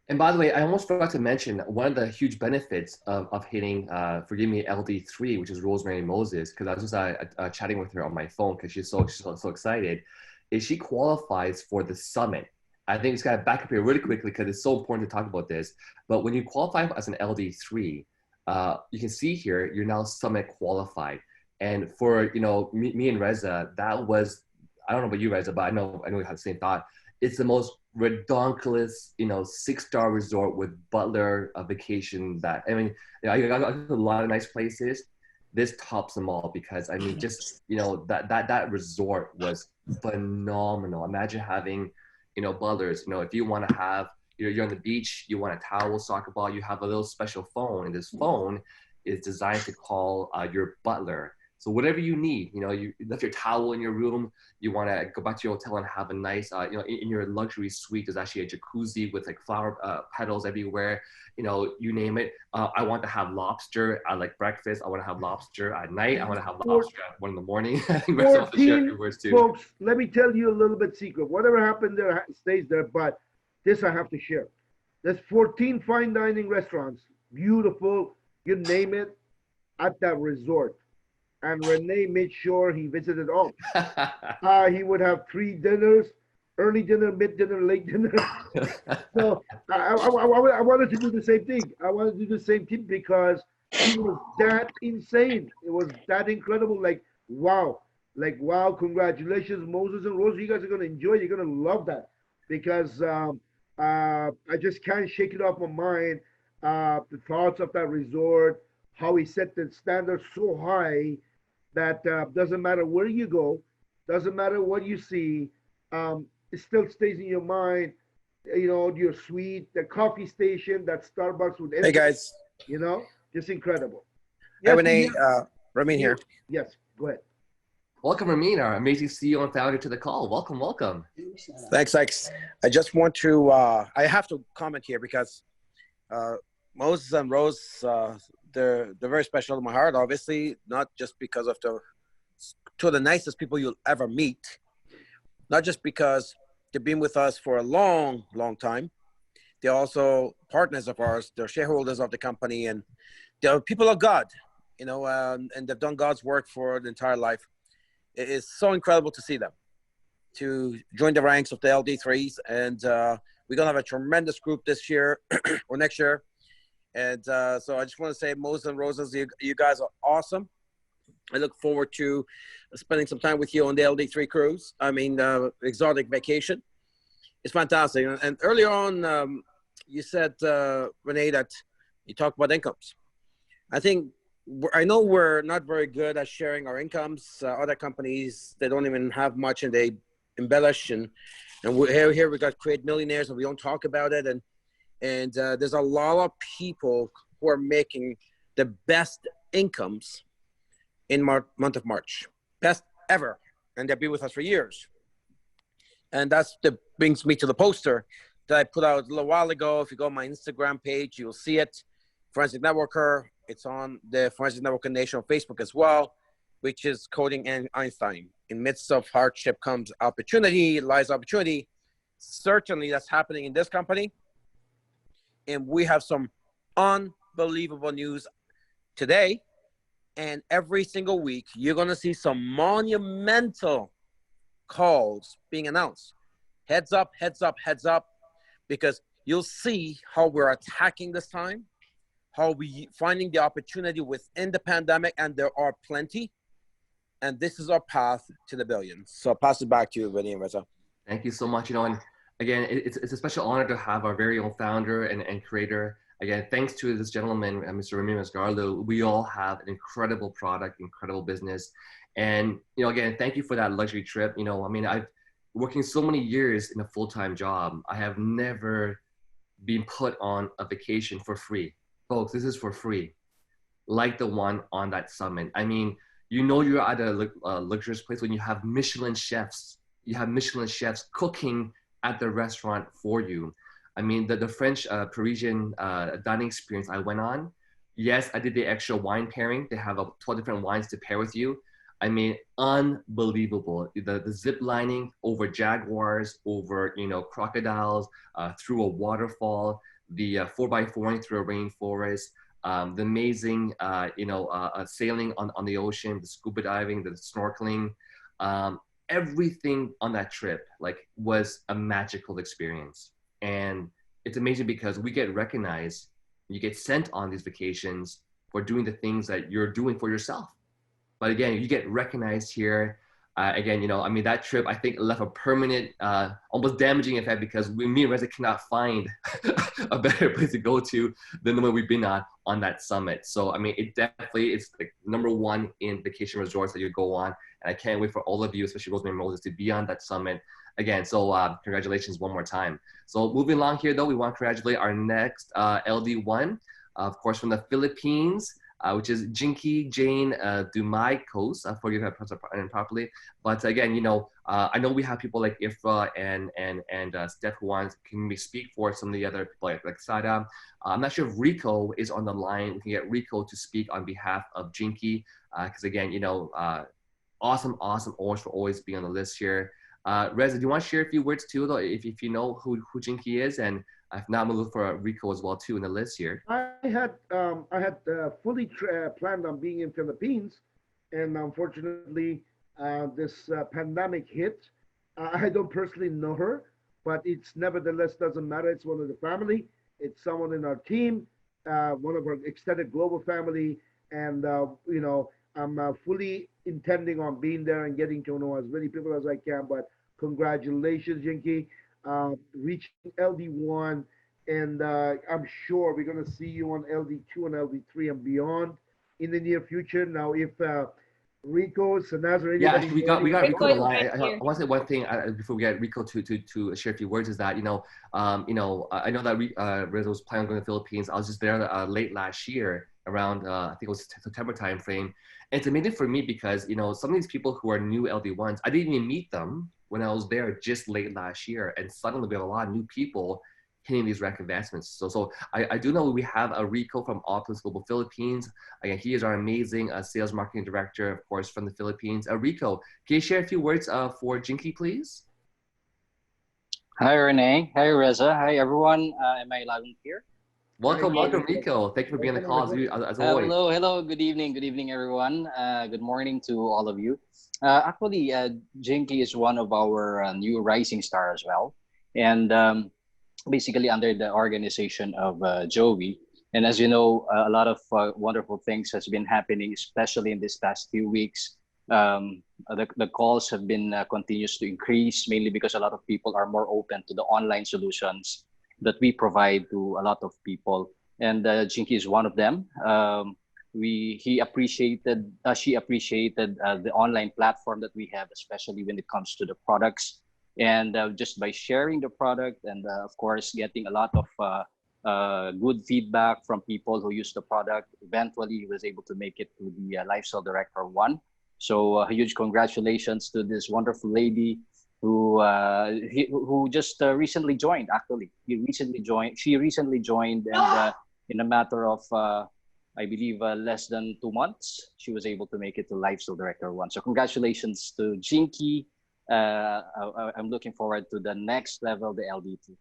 And by the way, I almost forgot to mention one of the huge benefits of hitting, forgive me, LD3, which is Rosemary Moses, because I was just chatting with her on my phone because she's so excited, is she qualifies for the summit. I think it's got to back up here really quickly because it's so important to talk about this. But when you qualify as an LD3, you can see here, you're now summit qualified. And for, me and Reza, that was, I don't know about you, Reza, but I know we had the same thought. It's the most redonkulous, 6-star resort with butler vacation that, I got a lot of nice places. This tops them all because, just, that resort was phenomenal. Imagine having, butlers, if you want to have, you're on the beach, you want a towel, soccer ball, you have a little special phone, and this phone is designed to call your butler. So whatever you need, you left your towel in your room, you want to go back to your hotel and have a nice, in your luxury suite, there's actually a jacuzzi with like flower petals everywhere, you name it. I want to have lobster at like breakfast. I want to have lobster at night. I want to have lobster at 1 in the morning. I think we're supposed to share a few words too. Folks, let me tell you a little bit secret. Whatever happened there stays there, but this I have to share. There's 14 fine dining restaurants, beautiful, you name it, at that resort. And Renee made sure he visited all. He would have 3 dinners, early dinner, mid dinner, late dinner. So I wanted to do the same thing. I wanted to do the same thing because it was that insane. It was that incredible. Like, wow. Congratulations, Moses and Rose. You guys are going to enjoy it. You're going to love that because I just can't shake it off my mind. The thoughts of that resort, how he set the standard so high that doesn't matter where you go, doesn't matter what you see, it still stays in your mind. Your suite, the coffee station, that Starbucks with. Hey guys. Just incredible. Yes, hey Renee, Ramin here. Yes, go ahead. Welcome, Ramin, our amazing CEO and founder, to the call. Welcome. Thanks, Alex. I just want to, I have to comment here because Moses and Rose, they're very special to my heart, obviously, not just because of two of the nicest people you'll ever meet, not just because they've been with us for a long, long time. They're also partners of ours. They're shareholders of the company, and they're people of God, and they've done God's work for the entire life. It is so incredible to see them, to join the ranks of the LD3s. And we're going to have a tremendous group this year or next year. And so I just want to say, Moses and Roses, you guys are awesome. I look forward to spending some time with you on the LD3 cruise. Exotic vacation. It's fantastic. And earlier on, you said, Renee, that you talked about incomes. I know we're not very good at sharing our incomes. Other companies, they don't even have much, and they embellish. And here we got Create Millionaires, and we don't talk about it. And there's a lot of people who are making the best incomes in month of March, best ever, and they've been with us for years. And that brings me to the poster that I put out a little while ago. If you go on my Instagram page, you'll see it. Forensic Networker. It's on the Forensic Networker Nation on Facebook as well, which is quoting Einstein. In midst of hardship comes opportunity, lies opportunity. Certainly that's happening in this company. And we have some unbelievable news today. And every single week, you're going to see some monumental calls being announced. Heads up, heads up, heads up. Because you'll see how we're attacking this time, how we finding the opportunity within the pandemic, and there are plenty. And this is our path to the billions. So I'll pass it back to you, Vinny and Reza. Thank you so much. And again, it's a special honor to have our very own founder and creator. Again, thanks to this gentleman, Mr. Ramirez Garlo, we all have an incredible product, incredible business. And, again, thank you for that luxury trip. I've working so many years in a full-time job. I have never been put on a vacation for free. Folks, this is for free, like the one on that summit. You're at a luxurious place when you have Michelin chefs. You have Michelin chefs cooking at the restaurant for you. The French Parisian dining experience I went on, yes, I did the extra wine pairing. They have 12 different wines to pair with you. Unbelievable. The zip lining over jaguars, over, crocodiles, through a waterfall, the 4x4ing through a rainforest, the amazing, sailing on the ocean, the scuba diving, the snorkeling, everything on that trip was a magical experience. And it's amazing because we get recognized, you get sent on these vacations for doing the things that you're doing for yourself. But again, you get recognized here. That trip, I think, left a permanent, almost damaging effect because me and Reza cannot find a better place to go to than the one we've been on that summit. So, it definitely is like #1 in vacation resorts that you go on. And I can't wait for all of you, especially Rosemary Moses, to be on that summit again. So congratulations one more time. So moving along here, though, we want to congratulate our next LD1, of course, from the Philippines. Which is Jinky Jane Dumaicos. Forgive if I pronounce it properly. But again, I know we have people like Ifra and Steph who can speak for some of the other people like Sada. I'm not sure if Rico is on the line. We can get Rico to speak on behalf of Jinky. Because again, awesome owners for always being on the list here. Reza, do you want to share a few words too, though, if you know who Jinky is? And if not, I'm gonna look for Rico as well too in the list here. I had fully planned on being in Philippines, and unfortunately, this pandemic hit. I don't personally know her, but it's nevertheless doesn't matter. It's one of the family. It's someone in our team, one of our extended global family, and I'm fully intending on being there and getting to know as many people as I can. But congratulations, Jinky. Reaching LD1, and I'm sure we're going to see you on LD2 and LD3 and beyond in the near future. Now, if Rico, Sanaz, or anybody... Yeah, we got Rico on the line. I here. want to say one thing before we get Rico to share a few words is that, I know that Reza was planning on going to the Philippines. I was just there late last year around, I think it was September timeframe. And it's amazing for me because, some of these people who are new LD1s, I didn't even meet them when I was there just late last year. And suddenly we have a lot of new people hitting these rec investments. So I do know we have a Rico from Opulence Global Philippines. Again, he is our amazing sales marketing director, of course, from the Philippines. Rico, can you share a few words for Jinky, please? Hi, Renee. Hi, Reza. Hi, everyone. Am I loud and clear? Welcome, Rico. Thank you for being on the call as always. Hello. Good evening, everyone. Good morning to all of you. Actually, Jinky is one of our new rising star as well. And basically under the organization of Joey. And as you know, a lot of wonderful things has been happening, especially in this past few weeks. The calls have been continues to increase, mainly because a lot of people are more open to the online solutions that we provide to a lot of people. And Jinky is one of them. She appreciated the online platform that we have, especially when it comes to the products. And just by sharing the product and of course getting a lot of good feedback from people who use the product, eventually he was able to make it to the Lifestyle Director 1. So a huge congratulations to this wonderful lady who just recently joined. Actually, she recently joined, and in a matter of I believe less than 2 months, she was able to make it to Lifestyle Director 1. So congratulations to Jinky. I'm looking forward to the next level, the LD2.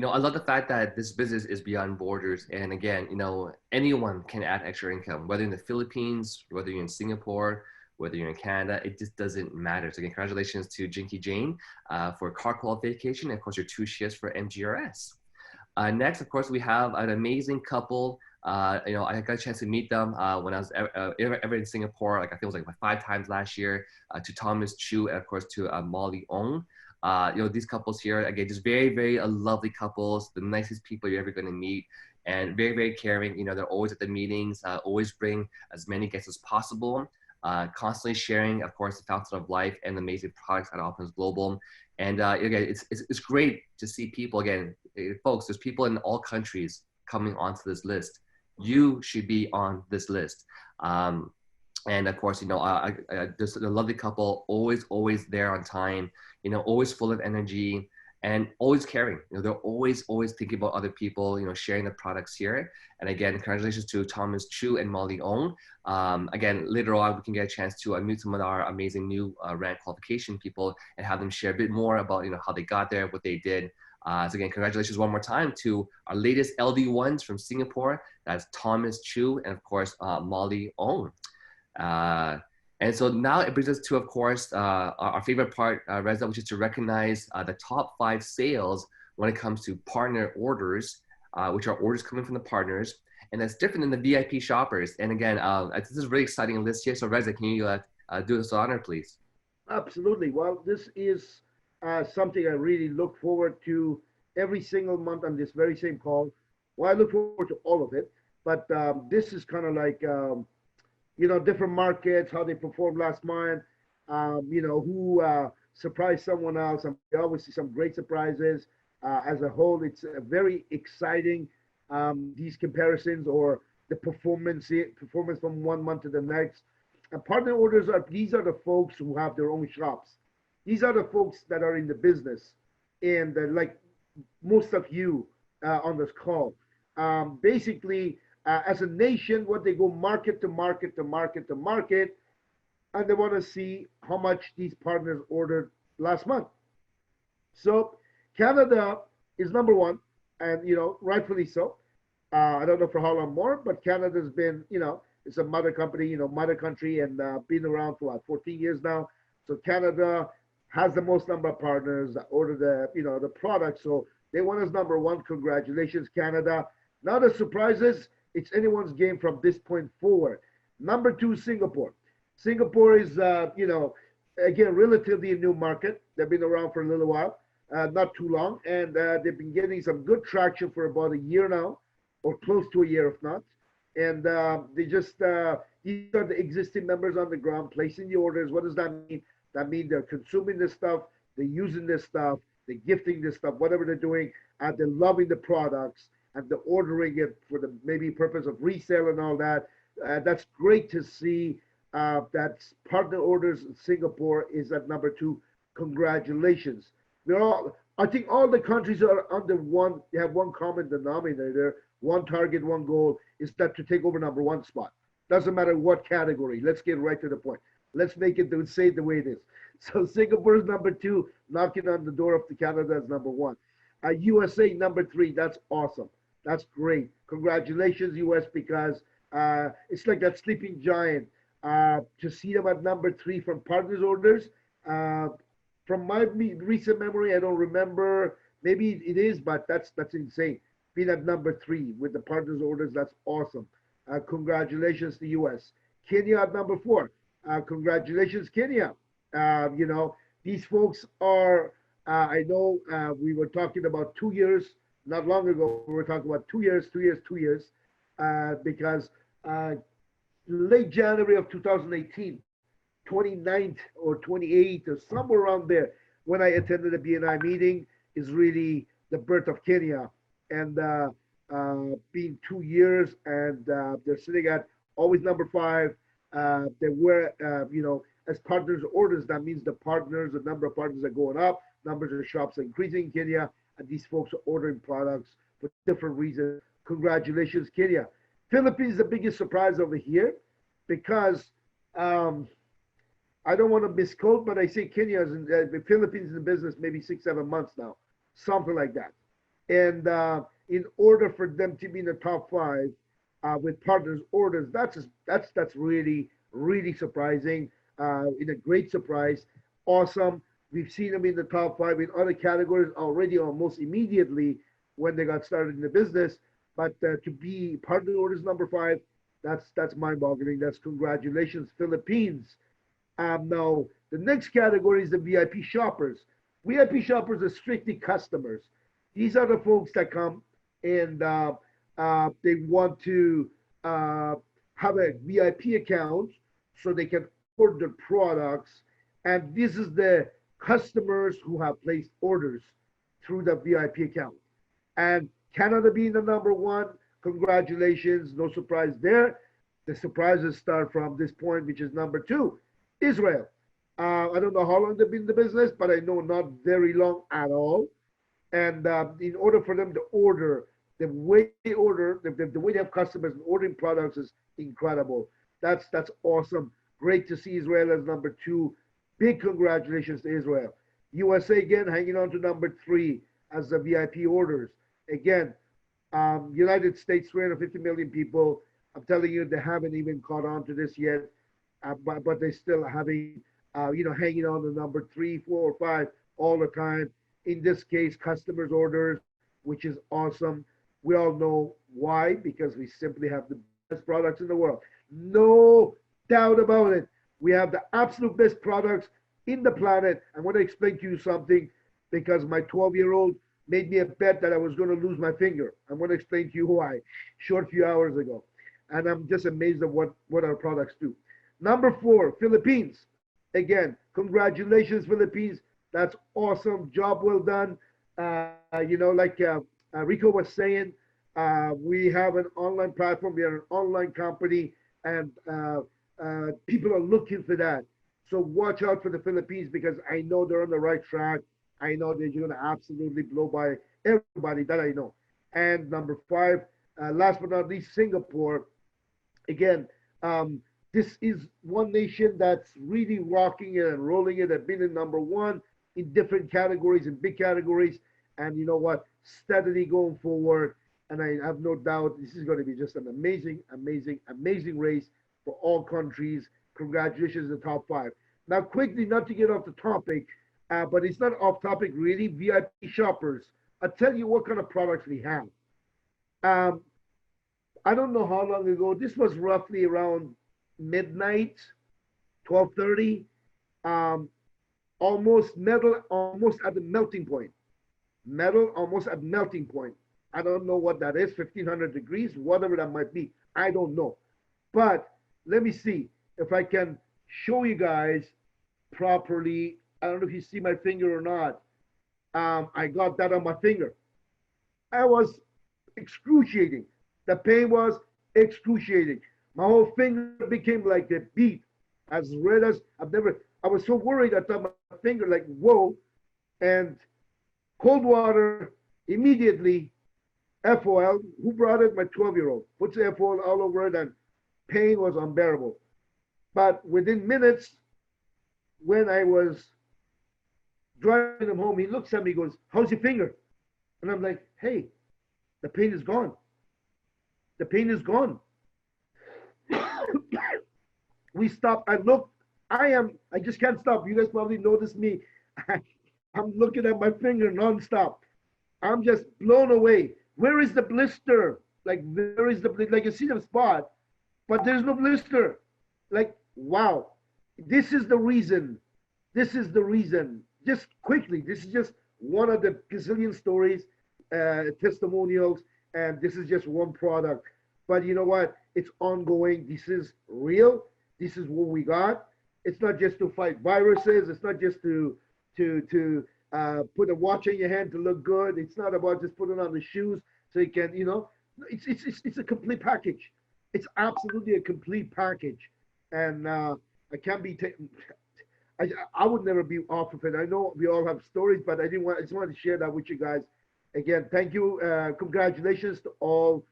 I love the fact that this business is beyond borders. And again, anyone can add extra income, whether in the Philippines, whether you're in Singapore, whether you're in Canada, it just doesn't matter. So again, congratulations to Jinky Jane for car qualification and of course your 2 shifts for MGRS. Next, of course, we have an amazing couple. I got a chance to meet them when I was ever in Singapore. Like I think it was like 5 times last year. To Thomas Chu and of course to Molly Ong. These couples here again, just very, very lovely couples, the nicest people you're ever going to meet, and very, very caring. They're always at the meetings, always bring as many guests as possible. Constantly sharing, of course, the fountain of life and the amazing products at Opulence Global. And again, it's great to see people again, folks. There's people in all countries coming onto this list. You should be on this list. And of course, there's a lovely couple, always there on time. Always full of energy and always caring. They're always thinking about other people. Sharing the products here. And again, congratulations to Thomas Chu and Molly Ong. Again, later on, we can get a chance to meet some of our amazing new rank qualification people and have them share a bit more about how they got there, what they did. So again, congratulations one more time to our latest LD1s from Singapore. That's Thomas Chu and of course Molly Ong. And so now it brings us to, of course, our favorite part, Reza, which is to recognize the top 5 sales when it comes to partner orders, which are orders coming from the partners. And that's different than the VIP shoppers. And again, this is a really exciting list here. So Reza, can you do us honor, please? Absolutely. Well, this is something I really look forward to every single month on this very same call. Well, I look forward to all of it, but this is kind of like, different markets, how they performed last month, who surprised someone else. And we always see some great surprises. As a whole, it's very exciting, these comparisons or the performance from one month to the next. And partner orders these are the folks who have their own shops. These are the folks that are in the business. And like most of you on this call, basically, as a nation, what they go market to market to market to market, and they want to see how much these partners ordered last month. So Canada is number one, and rightfully so. I don't know for how long more, but Canada's been, it's a mother company, mother country, and been around for 14 years now. So Canada has the most number of partners that order the product. So they won as number one. Congratulations, Canada. Now the surprises. It's anyone's game from this point forward. Number 2, Singapore. Singapore is, again, relatively a new market. They've been around for a little while, not too long, and they've been getting some good traction for about a year now, or close to a year, if not. And they just, these are the existing members on the ground placing the orders. What does that mean? That means they're consuming this stuff, they're using this stuff, they're gifting this stuff, whatever they're doing, and they're loving the products. And they're ordering it for the maybe purpose of resale and all that. That's great to see. That partner orders in Singapore is at number 2. Congratulations. I think all the countries are under one. They have one common denominator, one target, one goal is that to take over number 1 spot. Doesn't matter what category. Let's get right to the point. Let's make it say it the way it is. So Singapore is number 2, knocking on the door of the Canada is number 1. USA number 3. That's awesome. That's great. Congratulations, US, because it's like that sleeping giant. To see them at number 3 from partners orders, from my recent memory, I don't remember. Maybe it is, but that's insane. Being at number 3 with the partners orders, that's awesome. Congratulations to US. Kenya at number 4. Congratulations, Kenya. These folks are, I know we were talking about 2 years. Not long ago, we were talking about 2 years, because late January of 2018, 29th or 28th or somewhere around there, when I attended a BNI meeting, is really the birth of Kenya. And being 2 years, and they're sitting at always number 5. They were, as partners orders, that means the number of partners are going up, numbers of shops are increasing in Kenya. And these folks are ordering products for different reasons. Congratulations, Kenya. Philippines, the biggest surprise over here, because I don't want to misquote, but I say Kenya is in the Philippines in business maybe 6-7 months now, something like that. And in order for them to be in the top 5 with partners orders, that's really, really surprising. In a great surprise, awesome. We've seen them in the top 5 in other categories already, almost immediately. when they got started in the business. But to be part of the orders number 5, that's mind-boggling. That's congratulations, Philippines. Now, the next category is the VIP shoppers. VIP shoppers are strictly customers. These are the folks that come and they want to have a VIP account so they can order products. And this is the customers who have placed orders through the VIP account. And Canada being the number 1, congratulations, no surprise there. The surprises start from this point, which is number 2, Israel. I don't know how long they've been in the business, but I know not very long at all. And in order for them to order, the way they order, the way they have customers and ordering products is incredible. That's awesome. Great to see Israel as number 2. Big congratulations to Israel. USA again hanging on to number 3 as the VIP orders. Again, United States, 350 million people. I'm telling you, they haven't even caught on to this yet, but they're still having, hanging on to number 3, 4, or 5 all the time. In this case, customers' orders, which is awesome. We all know why, because we simply have the best products in the world. No doubt about it. We have the absolute best products in the planet. I want to explain to you something because my 12-year-old made me a bet that I was going to lose my finger. I'm going to explain to you why, short few hours ago. And I'm just amazed at what our products do. Number 4, Philippines. Again, congratulations, Philippines. That's awesome. Job well done. Like Rico was saying, we have an online platform. We are an online company, and people are looking for that. So watch out for the Philippines because I know they're on the right track. I know they're going to absolutely blow by everybody that I know. And number 5, last but not least, Singapore. Again, this is one nation that's really rocking it and rolling it. They've been in number 1 in different categories, in big categories. And you know what? Steadily going forward. And I have no doubt this is going to be just an amazing, amazing, amazing race for all countries. Congratulations to the top 5. Now, quickly, not to get off the topic, but it's not off topic really, VIP shoppers. I'll tell you what kind of products we have. I don't know how long ago. This was roughly around midnight, 12:30. Almost metal, almost at the melting point. Metal, almost at melting point. I don't know what that is, 1500 degrees, whatever that might be. I don't know. But let me see if I can show you guys properly. I don't know if you see my finger or not. I got that on my finger. I was excruciating. The pain was excruciating. My whole finger became like a beet, as red as I've never. I was so worried. I thought my finger like, whoa. And cold water immediately, FOL. Who brought it? My 12-year-old. Puts FOL all over it, and pain was unbearable. But within minutes, when I was driving him home, he looks at me, he goes, "How's your finger?" And I'm like, "Hey, the pain is gone. The pain is gone." We stopped. I looked. I just can't stop. You guys probably noticed me. I'm looking at my finger nonstop. I'm just blown away. Where is the blister? Like, where is the blister? Like, you see the spot, but there's no blister. Like, wow. This is the reason. This is the reason. Just quickly, this is just one of the gazillion stories, testimonials, and this is just one product. But you know what? It's ongoing. This is real. This is what we got. It's not just to fight viruses. It's not just to put a watch in your hand to look good. It's not about just putting on the shoes so you can, it's a complete package. It's absolutely a complete package. And I can't be taken. I would never be off of it. I know we all have stories, but I just wanted to share that with you guys. Again, thank you. Congratulations to all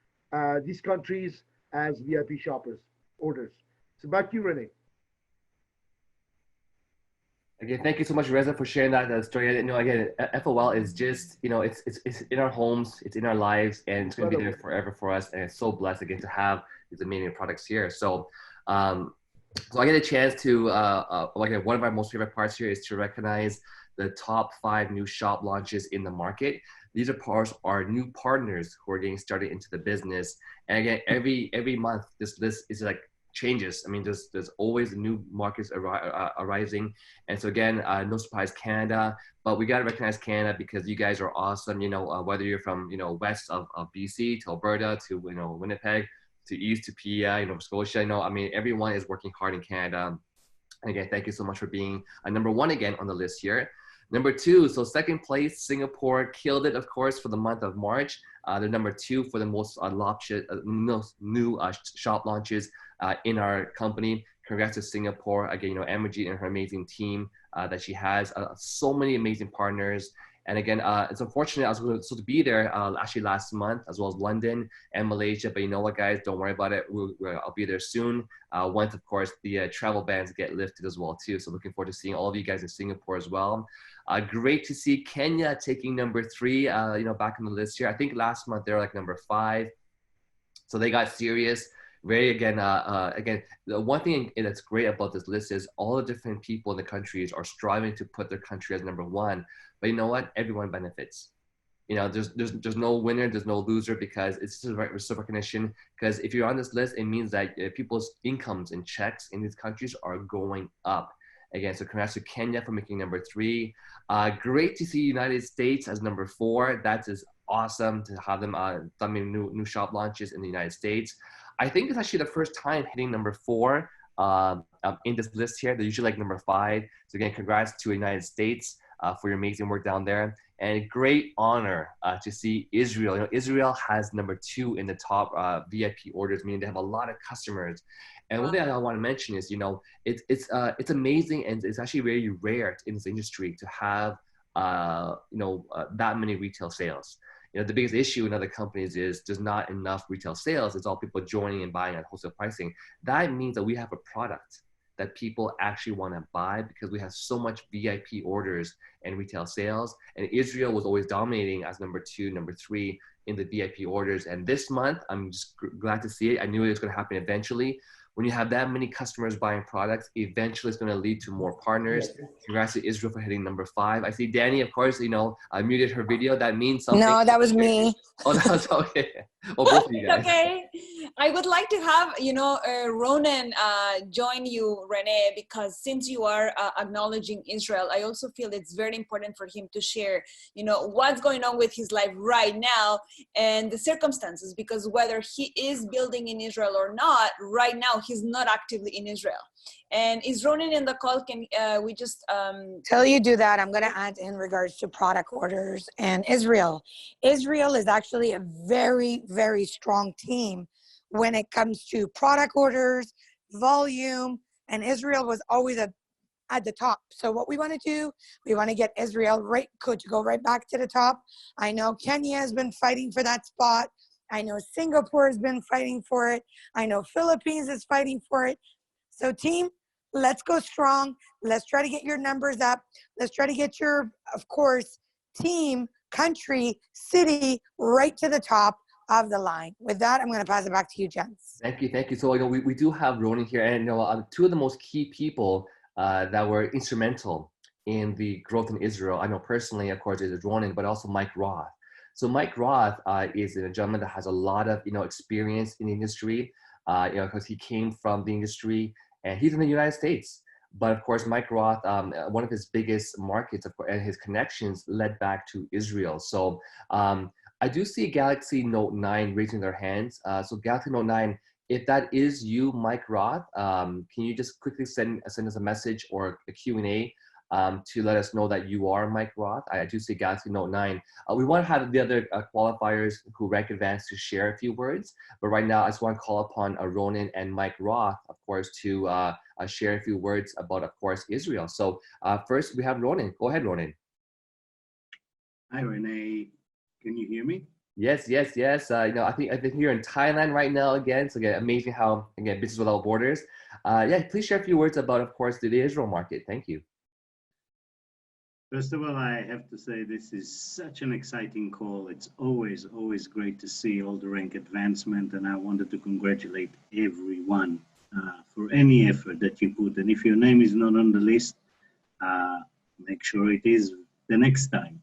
these countries as VIP shoppers orders. So back to you, Renee. Again, thank you so much, Reza, for sharing that story. Again, FOL is just, it's in our homes, it's in our lives, and it's going to be there forever for us. And it's so blessed again to have these amazing products here. So, so I get a chance to, one of our most favorite parts here is to recognize the top 5 new shop launches in the market. These are our new partners who are getting started into the business. And again, every month, this list is like changes. I mean, there's always new markets arising. And so again, no surprise, Canada, but we got to recognize Canada because you guys are awesome. You know, whether you're from, you know, west of BC to Alberta to, you know, Winnipeg to east to PEI, you know, Scotia, you know, I mean, everyone is working hard in Canada. And again, thank you so much for being number one again on the list here. Number two, so second place, Singapore killed it, of course, for the month of March. They're number two for the most new shop launches in our company. Congrats to Singapore. Again, you know, Emma-Jean and her amazing team that she has. So many amazing partners. And again, it's unfortunate I was supposed to be there actually last month, as well as London and Malaysia. But you know what, guys? Don't worry about it. I'll be there soon. Once, of course, the travel bans get lifted as well, too. So looking forward to seeing all of you guys in Singapore as well. Great to see Kenya taking number 3, you know, back on the list here. I think last month they were like number 5. So they got serious. Again, the one thing that's great about this list is all the different people in the countries are striving to put their country as number 1. But you know what? Everyone benefits. You know, there's no winner, there's no loser, because it's just a recognition. Because if you're on this list, it means that people's incomes and checks in these countries are going up. Again, so congrats to Kenya for making number 3. Great to see United States as number 4. That is awesome to have them new shop launches in the United States. I think it's actually the first time hitting number 4 in this list here. They're usually like number 5. So again, congrats to United States for your amazing work down there. And great honor to see Israel. You know, Israel has number 2 in the top VIP orders, meaning they have a lot of customers. And one thing I want to mention is, you know, it's amazing, and it's actually very rare in this industry to have that many retail sales. You know, the biggest issue in other companies is there's not enough retail sales. It's all people joining and buying at wholesale pricing. That means that we have a product that people actually want to buy because we have so much VIP orders and retail sales. And Israel was always dominating as number 2, number 3 in the VIP orders. And this month, I'm just glad to see it. I knew it was going to happen eventually. When you have that many customers buying products, eventually it's going to lead to more partners. Congrats to Israel for hitting number 5. I see Danny, of course, you know, I muted her video. That means something. No, that was me. Oh, that's okay. Well, both of you guys. Okay. I would like to have, you know, Ronan join you, Renee, because since you are acknowledging Israel, I also feel it's very important for him to share, you know, what's going on with his life right now and the circumstances, because whether he is building in Israel or not, right now he's not actively in Israel. And is Ronan in the call? Can we just... Till you do that, I'm going to add in regards to product orders and Israel. Israel is actually a very, very strong team when it comes to product orders, volume, and Israel was always at the top. So what we want to do, we want to get Israel to go right back to the top. I know Kenya has been fighting for that spot. I know Singapore has been fighting for it. I know Philippines is fighting for it. So team, let's go strong. Let's try to get your numbers up. Let's try to get your, of course, team, country, city right to the top of the line. With that, I'm going to pass it back to you, gents. Thank you. So, you know, we do have Ronan here, and, you know, 2 of the most key people that were instrumental in the growth in Israel. I know personally, of course, is Ronan, but also Mike Roth. So Mike Roth is a gentleman that has a lot of, you know, experience in the industry, you know, because he came from the industry, and he's in the United States. But of course, Mike Roth, one of his biggest markets, of course, and his connections led back to Israel. So I do see Galaxy Note 9 raising their hands. So Galaxy Note 9, if that is you, Mike Roth, can you just quickly send us a message or a Q&A to let us know that you are Mike Roth? I do see Galaxy Note 9. We want to have the other qualifiers who rank advanced to share a few words, but right now I just want to call upon Ronan and Mike Roth, of course, to share a few words about, of course, Israel. So first we have Ronan. Go ahead, Ronan. Hi, Renee. Can you hear me? Yes. You know, I think you're in Thailand right now again. So again, amazing how, again, business without borders. Yeah, please share a few words about, of course, the Israel market. Thank you. First of all, I have to say this is such an exciting call. It's always great to see all the rank advancement, and I wanted to congratulate everyone for any effort that you put. And if your name is not on the list, make sure it is the next time.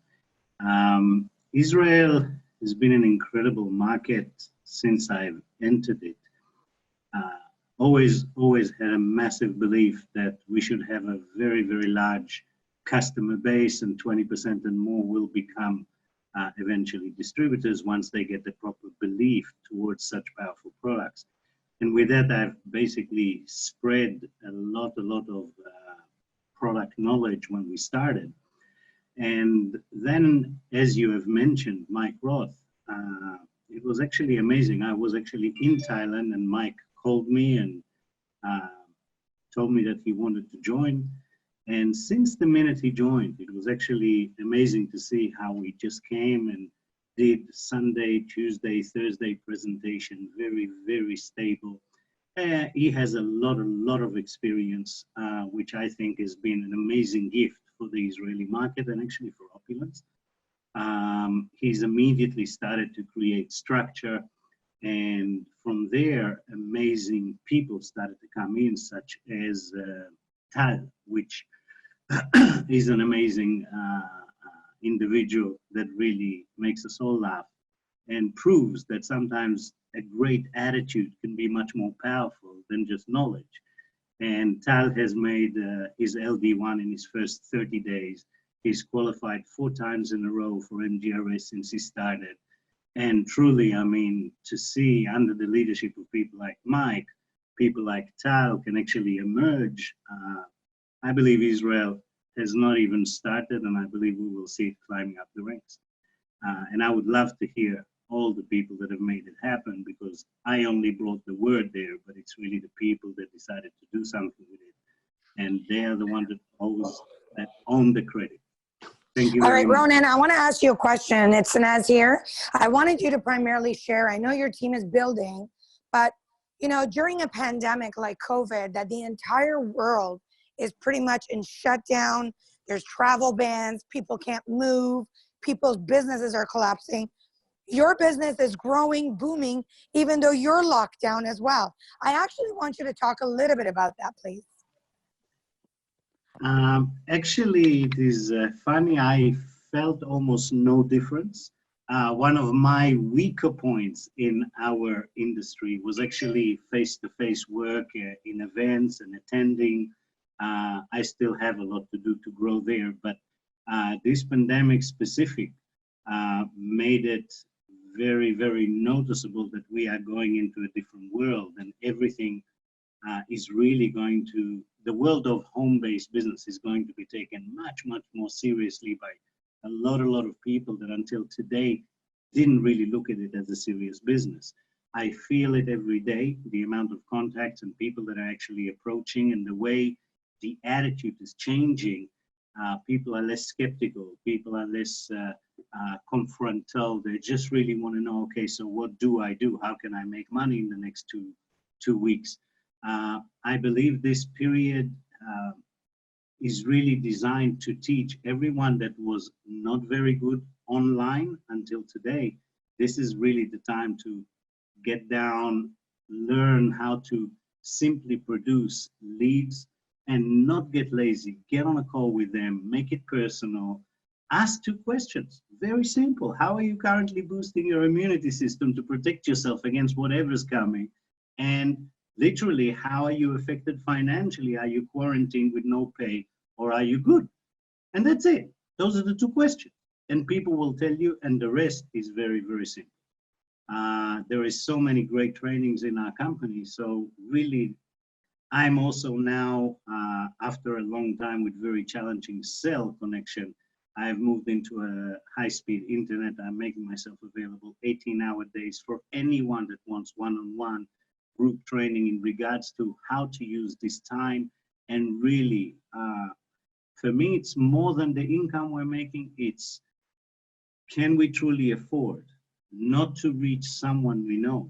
Israel has been an incredible market since I've entered it. Always had a massive belief that we should have a very, very large customer base, and 20% and more will become eventually distributors once they get the proper belief towards such powerful products. And with that, I've basically spread a lot of product knowledge when we started. And then, as you have mentioned, Mike Roth, it was actually amazing. I was actually in Thailand, and Mike called me and told me that he wanted to join. And since the minute he joined, it was actually amazing to see how he just came and did Sunday, Tuesday, Thursday presentation, very, very stable. He has a lot of experience, which I think has been an amazing gift for the Israeli market and actually for Opulence. He's immediately started to create structure, and from there, amazing people started to come in, such as Tal, which is an amazing individual that really makes us all laugh and proves that sometimes a great attitude can be much more powerful than just knowledge. And Tal has made his LD1 in his first 30 days. He's qualified 4 times in a row for MGRS since he started. And truly, I mean, to see under the leadership of people like Mike, people like Tal can actually emerge. I believe Israel has not even started, and I believe we will see it climbing up the ranks. And I would love to hear all the people that have made it happen, because I only brought the word there, but it's really the people that decided to do something with it. And they are the ones that own the credit. Thank you All very right, much. Ronan, I want to ask you a question. It's Sanaz here. I wanted you to primarily share, I know your team is building, but you know, during a pandemic like COVID, that the entire world is pretty much in shutdown. There's travel bans, people can't move, people's businesses are collapsing. Your business is growing, booming, even though you're locked down as well. I actually want you to talk a little bit about that, please. Actually, it is funny. I felt almost no difference. One of my weaker points in our industry was actually face-to-face work in events and attending. I still have a lot to do to grow there, but this pandemic specific made it very, very noticeable that we are going into a different world, and everything is really going to, the world of home-based business is going to be taken much more seriously by a lot of people that until today didn't really look at it as a serious business. I feel it every day, the amount of contacts and people that are actually approaching, and the way the attitude is changing. People are less skeptical, people are less confrontal. They just really want to know, okay, so what do I do? How can I make money in the next two weeks? I believe this period is really designed to teach everyone that was not very good online until today. This is really the time to get down, learn how to simply produce leads and not get lazy. Get on a call with them, make it personal. Ask 2 questions, very simple. How are you currently boosting your immunity system to protect yourself against whatever's coming? And literally, how are you affected financially? Are you quarantined with no pay, or are you good? And that's it. Those are the 2 questions. And people will tell you, and the rest is very, very simple. There is so many great trainings in our company. So really, I'm also now, after a long time with very challenging cell connection, I've moved into a high-speed internet. I'm making myself available 18-hour days for anyone that wants one-on-one group training in regards to how to use this time. And really, for me, it's more than the income we're making. It's, can we truly afford not to reach someone we know?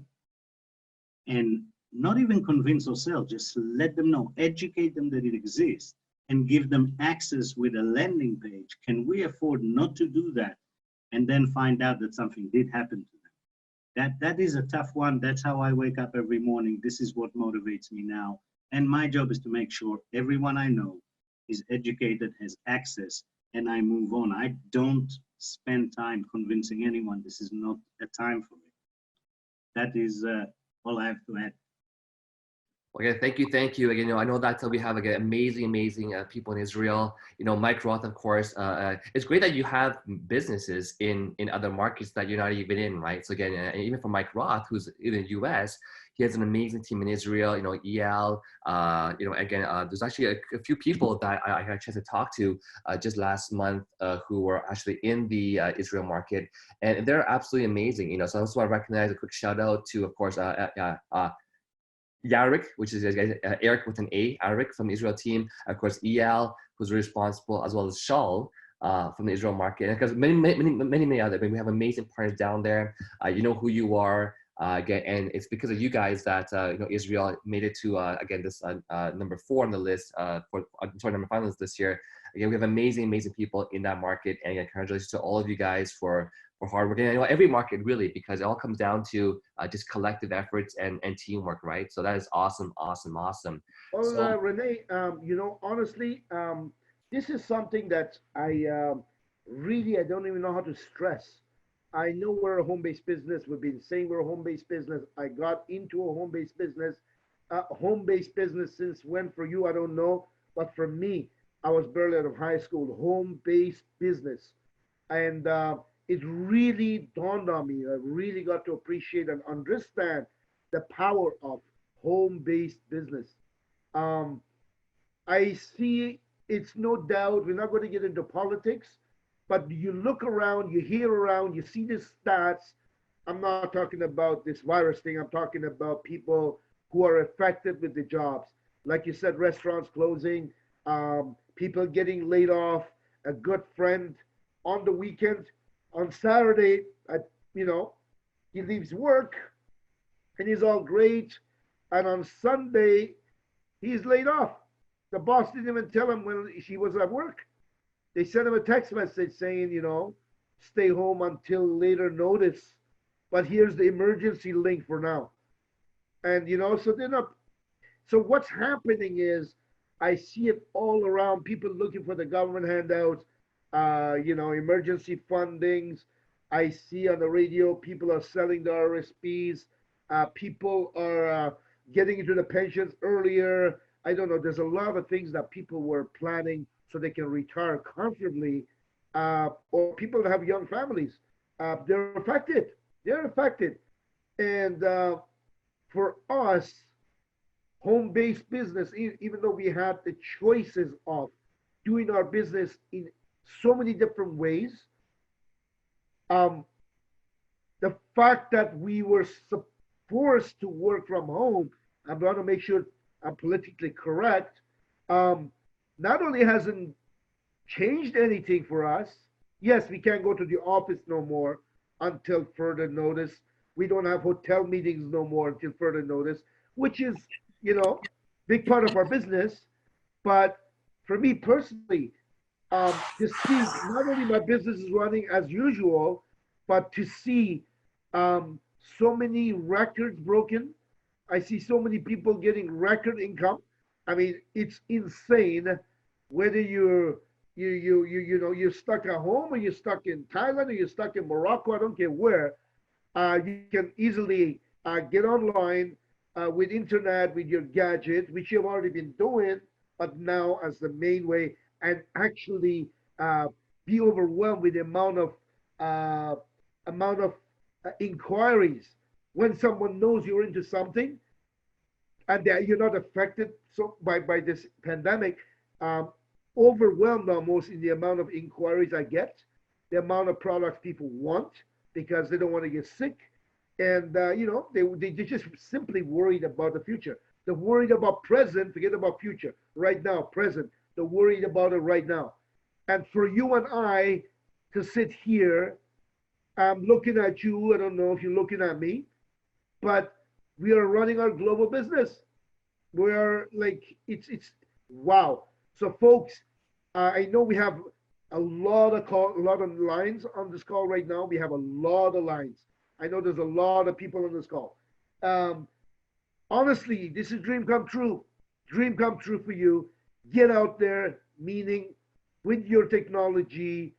And not even convince ourselves, just let them know, educate them that it exists, and give them access with a landing page. Can we afford not to do that and then find out that something did happen to them? That is a tough one. That's how I wake up every morning. This is what motivates me now. And my job is to make sure everyone I know is educated, has access and I move on. I don't spend time convincing anyone. This is not a time for it. That is all I have to add. Okay, thank you, thank you. Again, I know that we have like amazing people in Israel. Mike Roth, of course. It's great that you have businesses in other markets that you're not even in, right? So again, even for Mike Roth, who's in the U.S., he has an amazing team in Israel. EL. Again, there's actually a few people that I had a chance to talk to just last month who were actually in the Israel market, and they're absolutely amazing. So I just want to recognize a quick shout out to, of course, Yarik, which is Eric with an A, Yarik from the Israel team. Of course, EL, who's responsible, as well as Shaul from the Israel market. And because many other, we have amazing partners down there. You know who you are. Again, and it's because of you guys that Israel made it to again this number 4 on the list number 5 on this this year. Again, we have amazing people in that market, and again, congratulations to all of you guys for hard work. And every market really, because it all comes down to just collective efforts and teamwork, right? So that is awesome. Well, So Renee, honestly, this is something that I really, I don't even know how to stress. I know we're a home-based business. We've been saying we're a home-based business. I got into a home-based business. Home-based business since when for you, I don't know. But for me, I was barely out of high school, home-based business. And it really dawned on me. I really got to appreciate and understand the power of home-based business. Um, I see it's no doubt, we're not going to get into politics, but you look around, you hear around, you see the stats. I'm not talking about this virus thing. I'm talking about people who are affected with the jobs. Like you said, restaurants closing, people getting laid off. A good friend on the weekend, on Saturday, you know, he leaves work and he's all great. And on Sunday, he's laid off. The boss didn't even tell him when she was at work. They sent him a text message saying, stay home until later notice. But here's the emergency link for now. And, so they're not. So what's happening is I see it all around, people looking for the government handouts, emergency fundings. I see on the radio, people are selling the RSPs. People are getting into the pensions earlier. I don't know. There's a lot of things that people were planning so they can retire comfortably, or people that have young families. They're affected. They're affected. And for us, home-based business, even though we had the choices of doing our business in so many different ways, um, the fact that we were forced to work from home, I want to make sure I'm politically correct, not only hasn't changed anything for us. Yes, we can't go to the office no more until further notice. We don't have hotel meetings no more until further notice, which is, big part of our business. But for me personally, to see not only my business is running as usual, but to see so many records broken. I see so many people getting record income. I mean, it's insane. Whether you're stuck at home, or you're stuck in Thailand, or you're stuck in Morocco, I don't care where. You can easily get online with internet, with your gadget, which you've already been doing, but now as the main way, and actually be overwhelmed with the amount of inquiries when someone knows you're into something and that you're not affected so by this pandemic. Overwhelmed almost in the amount of inquiries I get, the amount of products people want because they don't want to get sick, and they're just simply worried about the future. They're worried about present, forget about future. Right now, present. They're worried about it right now. And for you and I to sit here, I'm looking at you. I don't know if you're looking at me, but we are running our global business. We are like it's wow. So, folks, I know we have a lot of lines on this call right now. We have a lot of lines. I know there's a lot of people on this call. Honestly, this is dream come true. Dream come true for you. Get out there, meaning with your technology,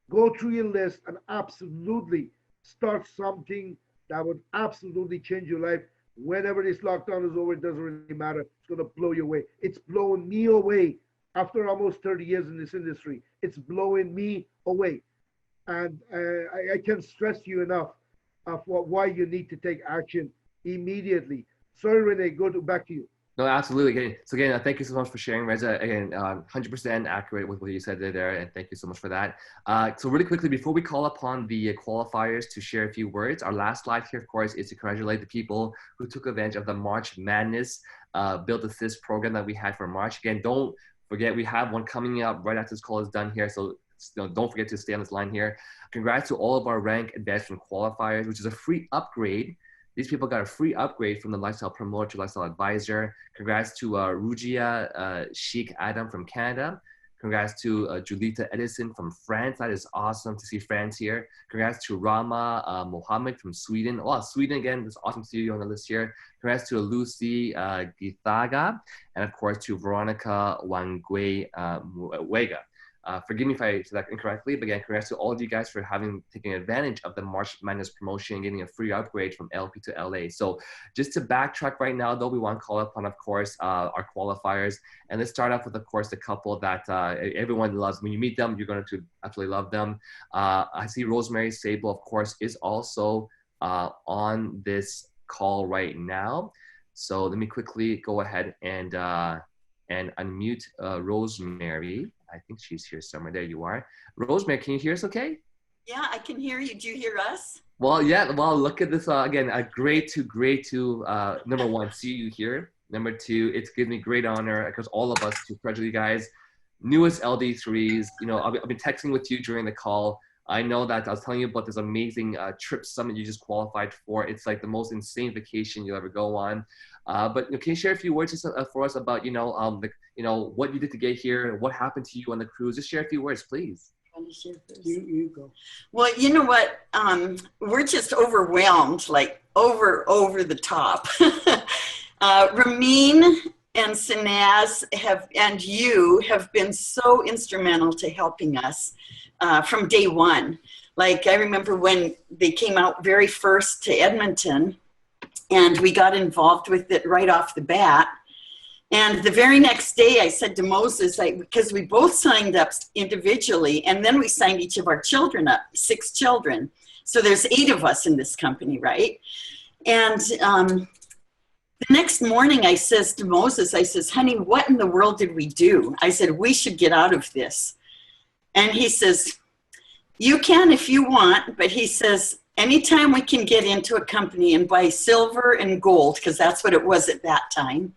go through your list and absolutely start something that would absolutely change your life. Whenever this lockdown is over, it doesn't really matter. It's going to blow you away. It's blowing me away after almost 30 years in this industry. It's blowing me away. And I can't stress you enough of why you need to take action immediately. Sorry, Renee, back to you. No, absolutely. Again, so again, thank you so much for sharing, Reza. Again, 100% accurate with what you said there, and thank you so much for that. So really quickly, before we call upon the qualifiers to share a few words, our last slide here, of course, is to congratulate the people who took advantage of the March Madness Build Assist program that we had for March. Again, don't forget, we have one coming up right after this call is done here, so don't forget to stay on this line here. Congrats to all of our rank advancement qualifiers, which is a free upgrade. These people got a free upgrade from the Lifestyle Promoter to Lifestyle Advisor. Congrats to Rujia Sheikh Adam from Canada. Congrats to Julita Edison from France. That is awesome to see France here. Congrats to Rama Mohammed from Sweden. Oh, Sweden again. It's awesome to see you on the list here. Congrats to Lucy Githaga. And of course to Veronica Wangwe Wega. Forgive me if I said that incorrectly, but again, congrats to all of you guys for taking advantage of the March Madness promotion, getting a free upgrade from LP to LA. So just to backtrack right now, though, we want to call upon, of course, our qualifiers. And let's start off with, of course, the couple that everyone loves. When you meet them, you're going to absolutely love them. I see Rosemary Sable, of course, is also on this call right now. So let me quickly go ahead and unmute Rosemary. I think she's here somewhere. There you are. Rosemary, can you hear us okay? Yeah, I can hear you. Do you hear us? Well, yeah. Well, look at this. Again, great to number one, see you here. Number two, it's given me great honor because all of us to congratulate you guys. Newest LD3s. You know, I've been texting with you during the call. I know that I was telling you about this amazing trip summit you just qualified for. It's like the most insane vacation you'll ever go on. But can you share a few words for us about, what you did to get here, what happened to you on the cruise? Just share a few words, please. You go. Well, you know what? We're just overwhelmed, like over the top. Ramin and Sinaz and you have been so instrumental to helping us from day one. Like I remember when they came out very first to Edmonton, and we got involved with it right off the bat. And the very next day I said to Moses, because we both signed up individually, and then we signed each of our children up, 6 children. So there's 8 of us in this company, right? And the next morning I says to Moses, I says, honey, what in the world did we do? I said, we should get out of this. And he says, you can if you want, but he says, anytime we can get into a company and buy silver and gold, because that's what it was at that time,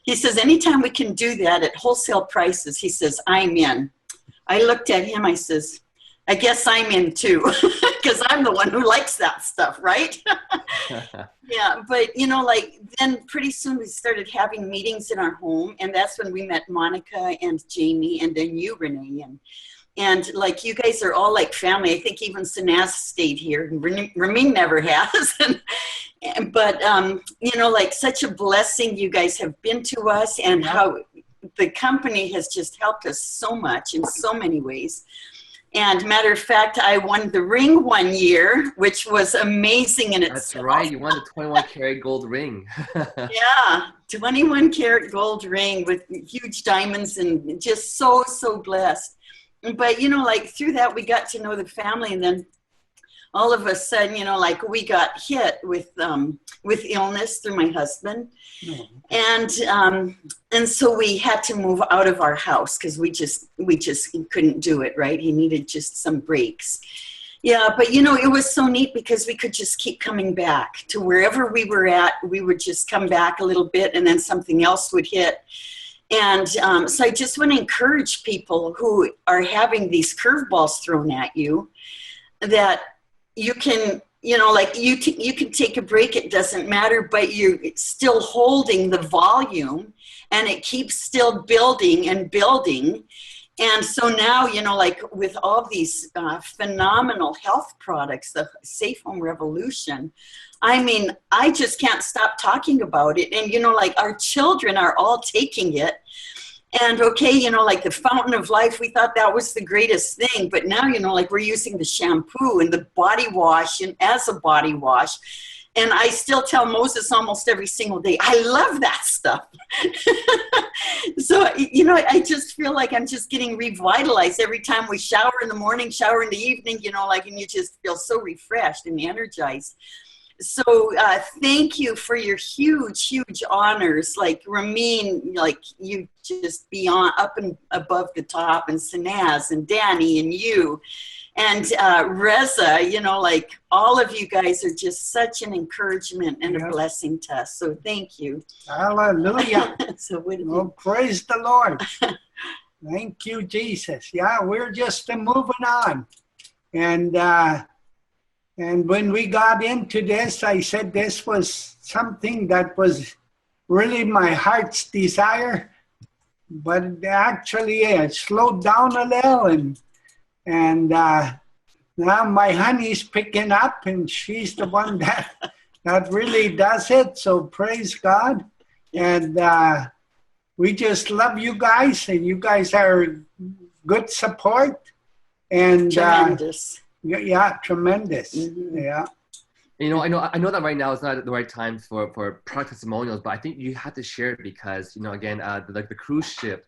he says, anytime we can do that at wholesale prices, he says, I'm in. I looked at him, I says, I guess I'm in too, because I'm the one who likes that stuff, right? Yeah, but then pretty soon we started having meetings in our home, and that's when we met Monica and Jamie, and then you, Renee, and like you guys are all like family. I think even Sinaz stayed here, and Ramin never has. But like such a blessing you guys have been to us, and how the company has just helped us so much in so many ways. And matter of fact, I won the ring one year, which was amazing in itself. That's right. You won the 21 karat gold ring. Yeah, 21 karat gold ring with huge diamonds, and just so blessed. But, through that, we got to know the family. And then all of a sudden, we got hit with illness through my husband. And so we had to move out of our house because we just couldn't do it, right? He needed just some breaks. Yeah, but, it was so neat because we could just keep coming back to wherever we were at. We would just come back a little bit, and then something else would hit. And so I just want to encourage people who are having these curveballs thrown at you that you can, you can take a break, it doesn't matter, but you're still holding the volume, and it keeps still building and building. And so now, with all these phenomenal health products, the Safe Home Revolution, I mean, I just can't stop talking about it. And, our children are all taking it. And okay, you know, like the fountain of life, we thought that was the greatest thing. But now, you know, like we're using the shampoo and the body wash and as a body wash. And I still tell Moses almost every single day, I love that stuff. So, you know, I just feel like I'm just getting revitalized every time we shower in the morning, shower in the evening, you know, like, and you just feel so refreshed and energized. So thank you for your huge honors. Like Ramin, like you just beyond up and above the top, and Sanaz and Danny and you. And Reza, you know, like all of you guys are just such an encouragement and a blessing to us. So thank you. Hallelujah. So what do Oh, praise the Lord. Thank you, Jesus. Yeah, we're just moving on. And when we got into this, I said this was something that was really my heart's desire. But actually, it slowed down a little, and now my honey's picking up, and she's the one that really does it. So praise God. And we just love you guys, and you guys are good support. And tremendous. Yeah, tremendous. Mm-hmm. Yeah. You know, I know that right now is not the right time for product testimonials, but I think you have to share it because, you know, again, like the cruise ship,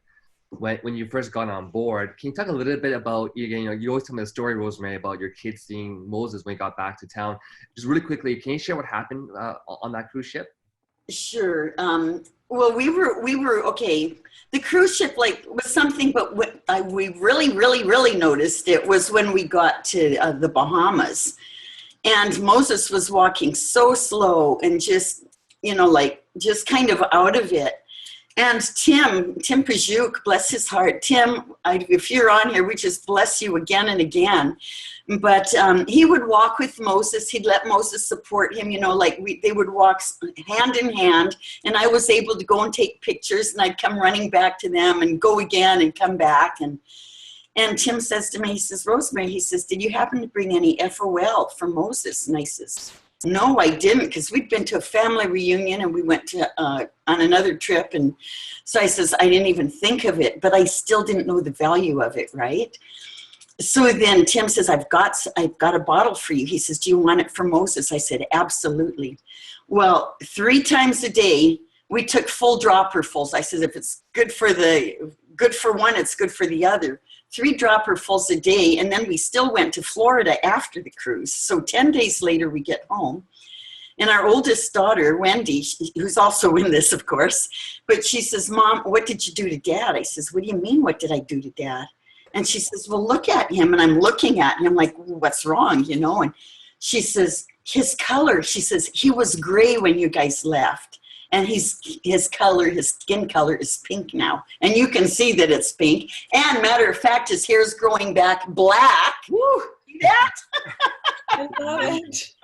when you first got on board, can you talk a little bit about, again, you know, you always tell me the story, Rosemary, about your kids seeing Moses when he got back to town. Just really quickly, can you share what happened on that cruise ship? Sure. Well, we were okay. The cruise ship like was something, but what we really noticed it was when we got to the Bahamas, and Moses was walking so slow and just, you know, like just kind of out of it. And Tim Pajuk, bless his heart. Tim, if you're on here, we just bless you again and again. But he would walk with Moses. He'd let Moses support him, you know, like they would walk hand in hand. And I was able to go and take pictures, and I'd come running back to them and go again and come back. And Tim says to me, he says, Rosemary, he says, did you happen to bring any FOL for Moses? And I says, no, I didn't, because we'd been to a family reunion and we went to on another trip. And so I says, I didn't even think of it, but I still didn't know the value of it, right? So then Tim says, I've got a bottle for you. He says, do you want it for Moses? I said, absolutely. Well, 3 times a day, we took full dropperfuls. I said, if it's good for one, it's good for the other. 3 dropperfuls a day, and then we still went to Florida after the cruise. So 10 days later, we get home, and our oldest daughter, Wendy, who's also in this, of course, but she says, Mom, what did you do to Dad? I says, what do you mean, what did I do to Dad? And she says, well, look at him. And I'm looking at him like, what's wrong, you know? And she says, his color, she says, he was gray when you guys left. And his skin color is pink now. And you can see that it's pink. And matter of fact, his hair's growing back black. Woo, see that? I love it.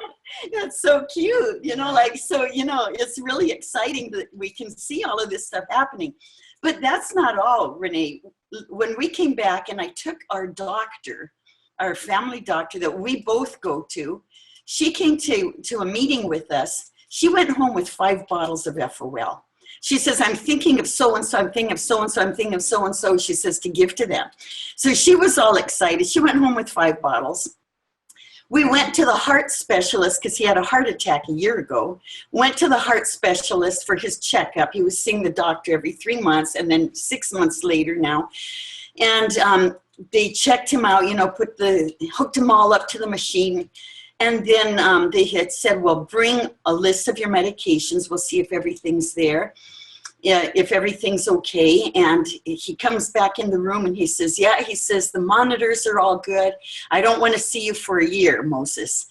That's so cute. You know, like, so, you know, it's really exciting that we can see all of this stuff happening. But that's not all, Renee. When we came back and I took our doctor, our family doctor that we both go to, she came to a meeting with us. She went home with 5 bottles of FOL. She says, I'm thinking of so-and-so, I'm thinking of so-and-so, I'm thinking of so-and-so, she says, to give to them. So she was all excited. She went home with 5 bottles. We went to the heart specialist because he had a heart attack a year ago. Went to the heart specialist for his checkup. He was seeing the doctor every 3 months, and then 6 months later now. And they checked him out, you know, hooked him all up to the machine. And then they had said, well, bring a list of your medications. We'll see if everything's there, if everything's okay. And he comes back in the room and he says, yeah, he says, the monitors are all good. I don't want to see you for a year, Moses.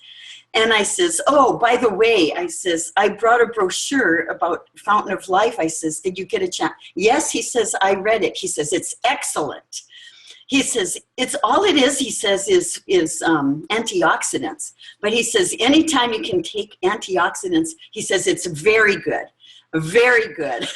And I says, oh, by the way, I says, I brought a brochure about Fountain of Life. I says, did you get a chance? Yes, he says, I read it. He says, it's excellent. He says, it's all it is, he says, is antioxidants. But he says, anytime you can take antioxidants, he says, it's very good, very good.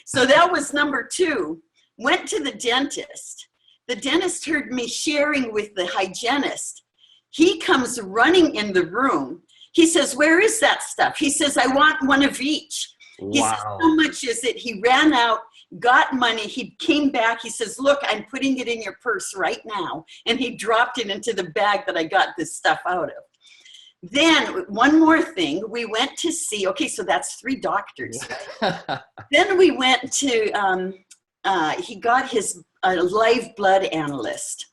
So that was number 2. Went to the dentist. The dentist heard me sharing with the hygienist. He comes running in the room. He says, where is that stuff? He says, I want one of each. He says, how much is it? He ran out. got money. He came back. He says, look, I'm putting it in your purse right now. And he dropped it into the bag that I got this stuff out of. Then one more thing, we went to see, okay, so that's 3 doctors. Then we went to, he got his live blood analyst,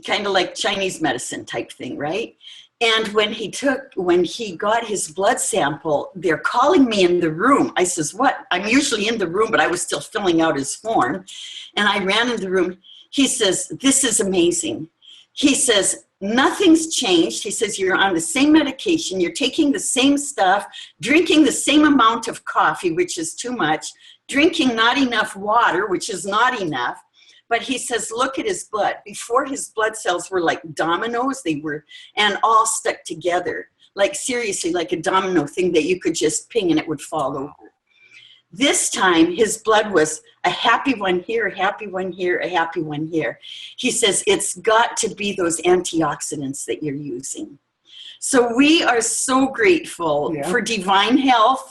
kind of like Chinese medicine type thing, right? And when he got his blood sample, they're calling me in the room. I says, what? I'm usually in the room, but I was still filling out his form. And I ran in the room. He says, this is amazing. He says, nothing's changed. He says, you're on the same medication. You're taking the same stuff, drinking the same amount of coffee, which is too much, drinking not enough water, which is not enough. But he says, look at his blood. Before, his blood cells were like dominoes. They were, and all stuck together. Like seriously, like a domino thing that you could just ping and it would fall over. This time, his blood was a happy one here, a happy one here, a happy one here. He says, it's got to be those antioxidants that you're using. So we are so grateful for divine health.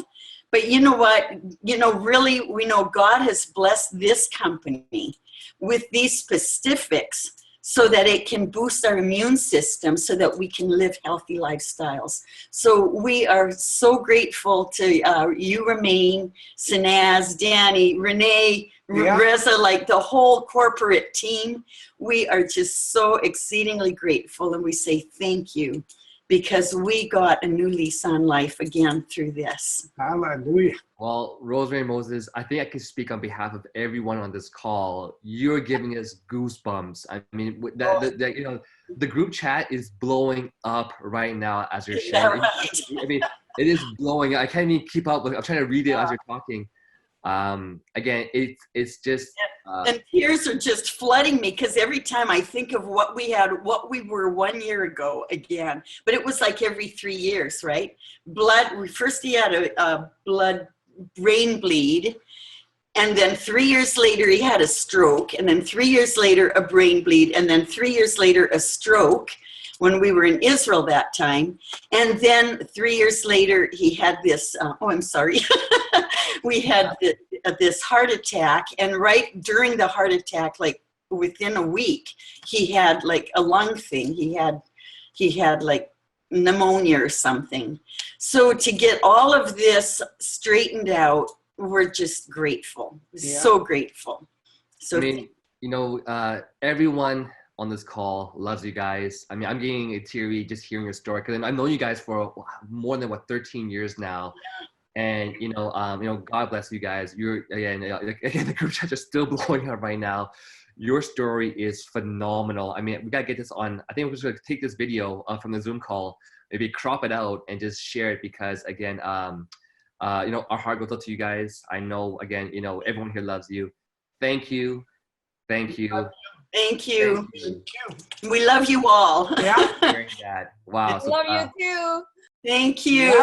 But you know what? You know, really, we know God has blessed this company with these specifics so that it can boost our immune system so that we can live healthy lifestyles. So we are so grateful to you, Romaine, Sanaz, Danny, Renee, Reza, like the whole corporate team. We are just so exceedingly grateful, and we say thank you, because we got a new lease on life again through this. Hallelujah. Well, Rosemary Moses, I think I can speak on behalf of everyone on this call. You're giving us goosebumps. I mean, you know, the group chat is blowing up right now as you're sharing. Right? I mean, it is blowing. I can't even keep up. I'm trying to read it as you're talking. Again, it's just and tears are just flooding me, because every time I think of what we were 1 year ago again, but it was like every 3 years, right? First he had a blood brain bleed, and then 3 years later he had a stroke, and then 3 years later a brain bleed, and then 3 years later a stroke when we were in Israel that time. And then 3 years later he had this, we had this heart attack, and right during the heart attack, like within a week, he had like a lung thing. He had like pneumonia or something. So to get all of this straightened out, we're just grateful. So grateful. So I mean, you know, everyone on this call loves you guys. I mean, I'm getting teary just hearing your story, because I've known you guys for more than 13 years now. And you know, God bless you guys. You're again, the group chats are still blowing up right now. Your story is phenomenal. I mean, we gotta get this on. I think we're just gonna take this video from the Zoom call, maybe crop it out and just share it, because again, you know, our heart goes out to you guys. I know, again, you know, everyone here loves you. Thank you. Thank you. Thank you. We love you all. Yeah. Wow. I love you too. Thank you.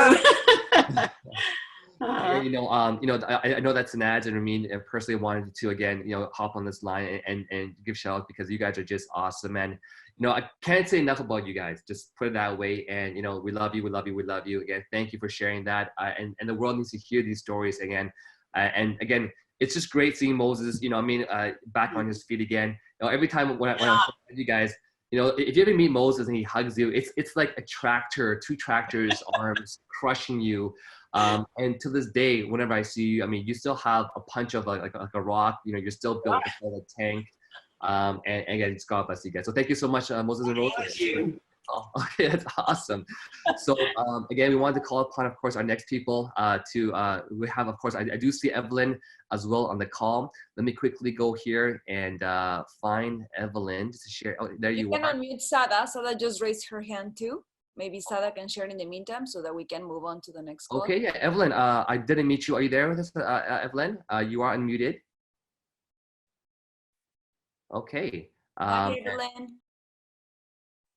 You know, I know that's Sanaz and Ramin personally wanted to again, you know, hop on this line and give shout out, because you guys are just awesome. And you know, I can't say enough about you guys. Just put it that way. And you know, we love you. We love you. We love you. Again, thank you for sharing that. And the world needs to hear these stories again. And again, it's just great seeing Moses, you know, I mean, back on his feet again. You know, every time when I'm with you guys, you know, if you ever meet Moses and he hugs you, it's like a tractor, 2 tractors, arms crushing you. And to this day, whenever I see you, I mean, you still have a punch of like a rock. You know, you're still built like a tank. And again, it's God bless you guys. So thank you so much, Moses and Rose. Oh, okay, that's awesome. So again, we wanted to call upon, of course, our next people we have, of course, I do see Evelyn as well on the call. Let me quickly go here and find Evelyn to share. Oh, there you are. You can unmute Sada. Sada just raised her hand too. Maybe Sada can share in the meantime so that we can move on to the next call. Okay, yeah, Evelyn, I didn't meet you. Are you there with us, Evelyn? You are unmuted. Okay. Hi, Evelyn.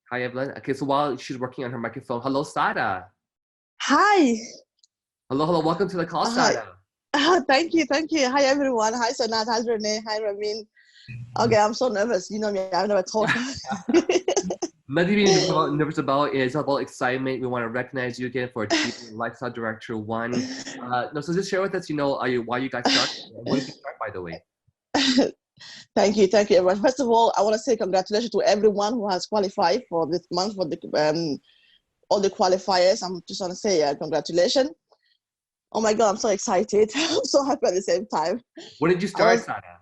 Hi, Evelyn. Okay, so while she's working on her microphone, hello, Sada. Hi. Hello. Welcome to the call, Sada. Thank you. Hi, everyone. Hi, Sanat. Hi, Renee. Hi, Ramin. Okay, I'm so nervous. You know me. I've never talked. Nothing to be nervous about. It's about excitement. We want to recognize you again for achieving Lifestyle Director 1. No, so just share with us, why you got started. When did you start, by the way? Thank you everyone. First of all, I want to say congratulations to everyone who has qualified for this month for the all the qualifiers. I'm just want to say congratulations. Oh my God, I'm so excited. I'm so happy at the same time. When did you start, Sada?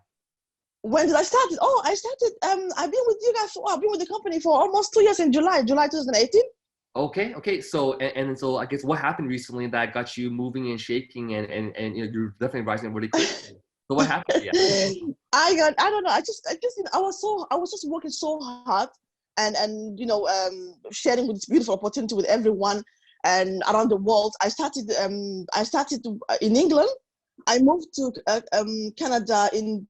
When did I start? Oh, I started. I've been with you guys. I've been with the company for almost 2 years in July 2018. Okay. So so I guess what happened recently that got you moving and shaking and you're definitely rising really quickly. So what happened? Yeah. I don't know. I just I was just working so hard and sharing with this beautiful opportunity with everyone and around the world. I started in England. I moved to Canada in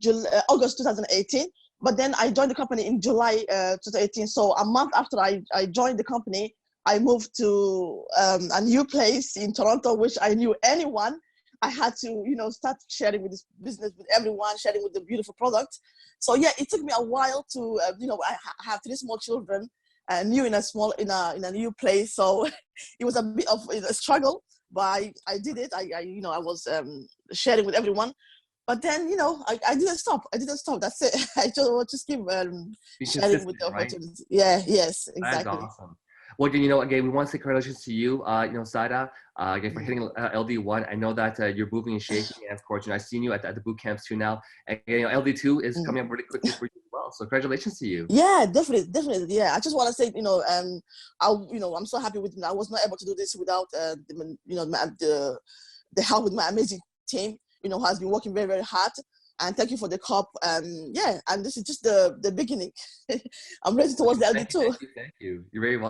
August 2018, but then I joined the company in July 2018. So a month after I joined the company, I moved to a new place in Toronto, which I knew anyone. I had to, start sharing with this business with everyone, sharing with the beautiful product. So yeah, it took me a while to, I have 3 small children, new in a new place. So it was a bit of a struggle, but I did it. I was sharing with everyone, but then I didn't stop. That's it. I just keep sharing with the opportunity. Right? Yeah. Yes. Exactly. That's awesome. Well, again, we want to say congratulations to you, Sada, again, for hitting LD1. I know that you're moving and shaking, and of course, I've seen you at the boot camps too now. And LD2 is coming up really quickly for you as well. So congratulations to you. Yeah, definitely. Yeah, I just want to say, I'm so happy with. I was not able to do this without the help with my amazing team. Who has been working very, very hard. And thank you for the cup. And this is just the beginning. I'm ready towards the LD2. Thank you. You're very welcome.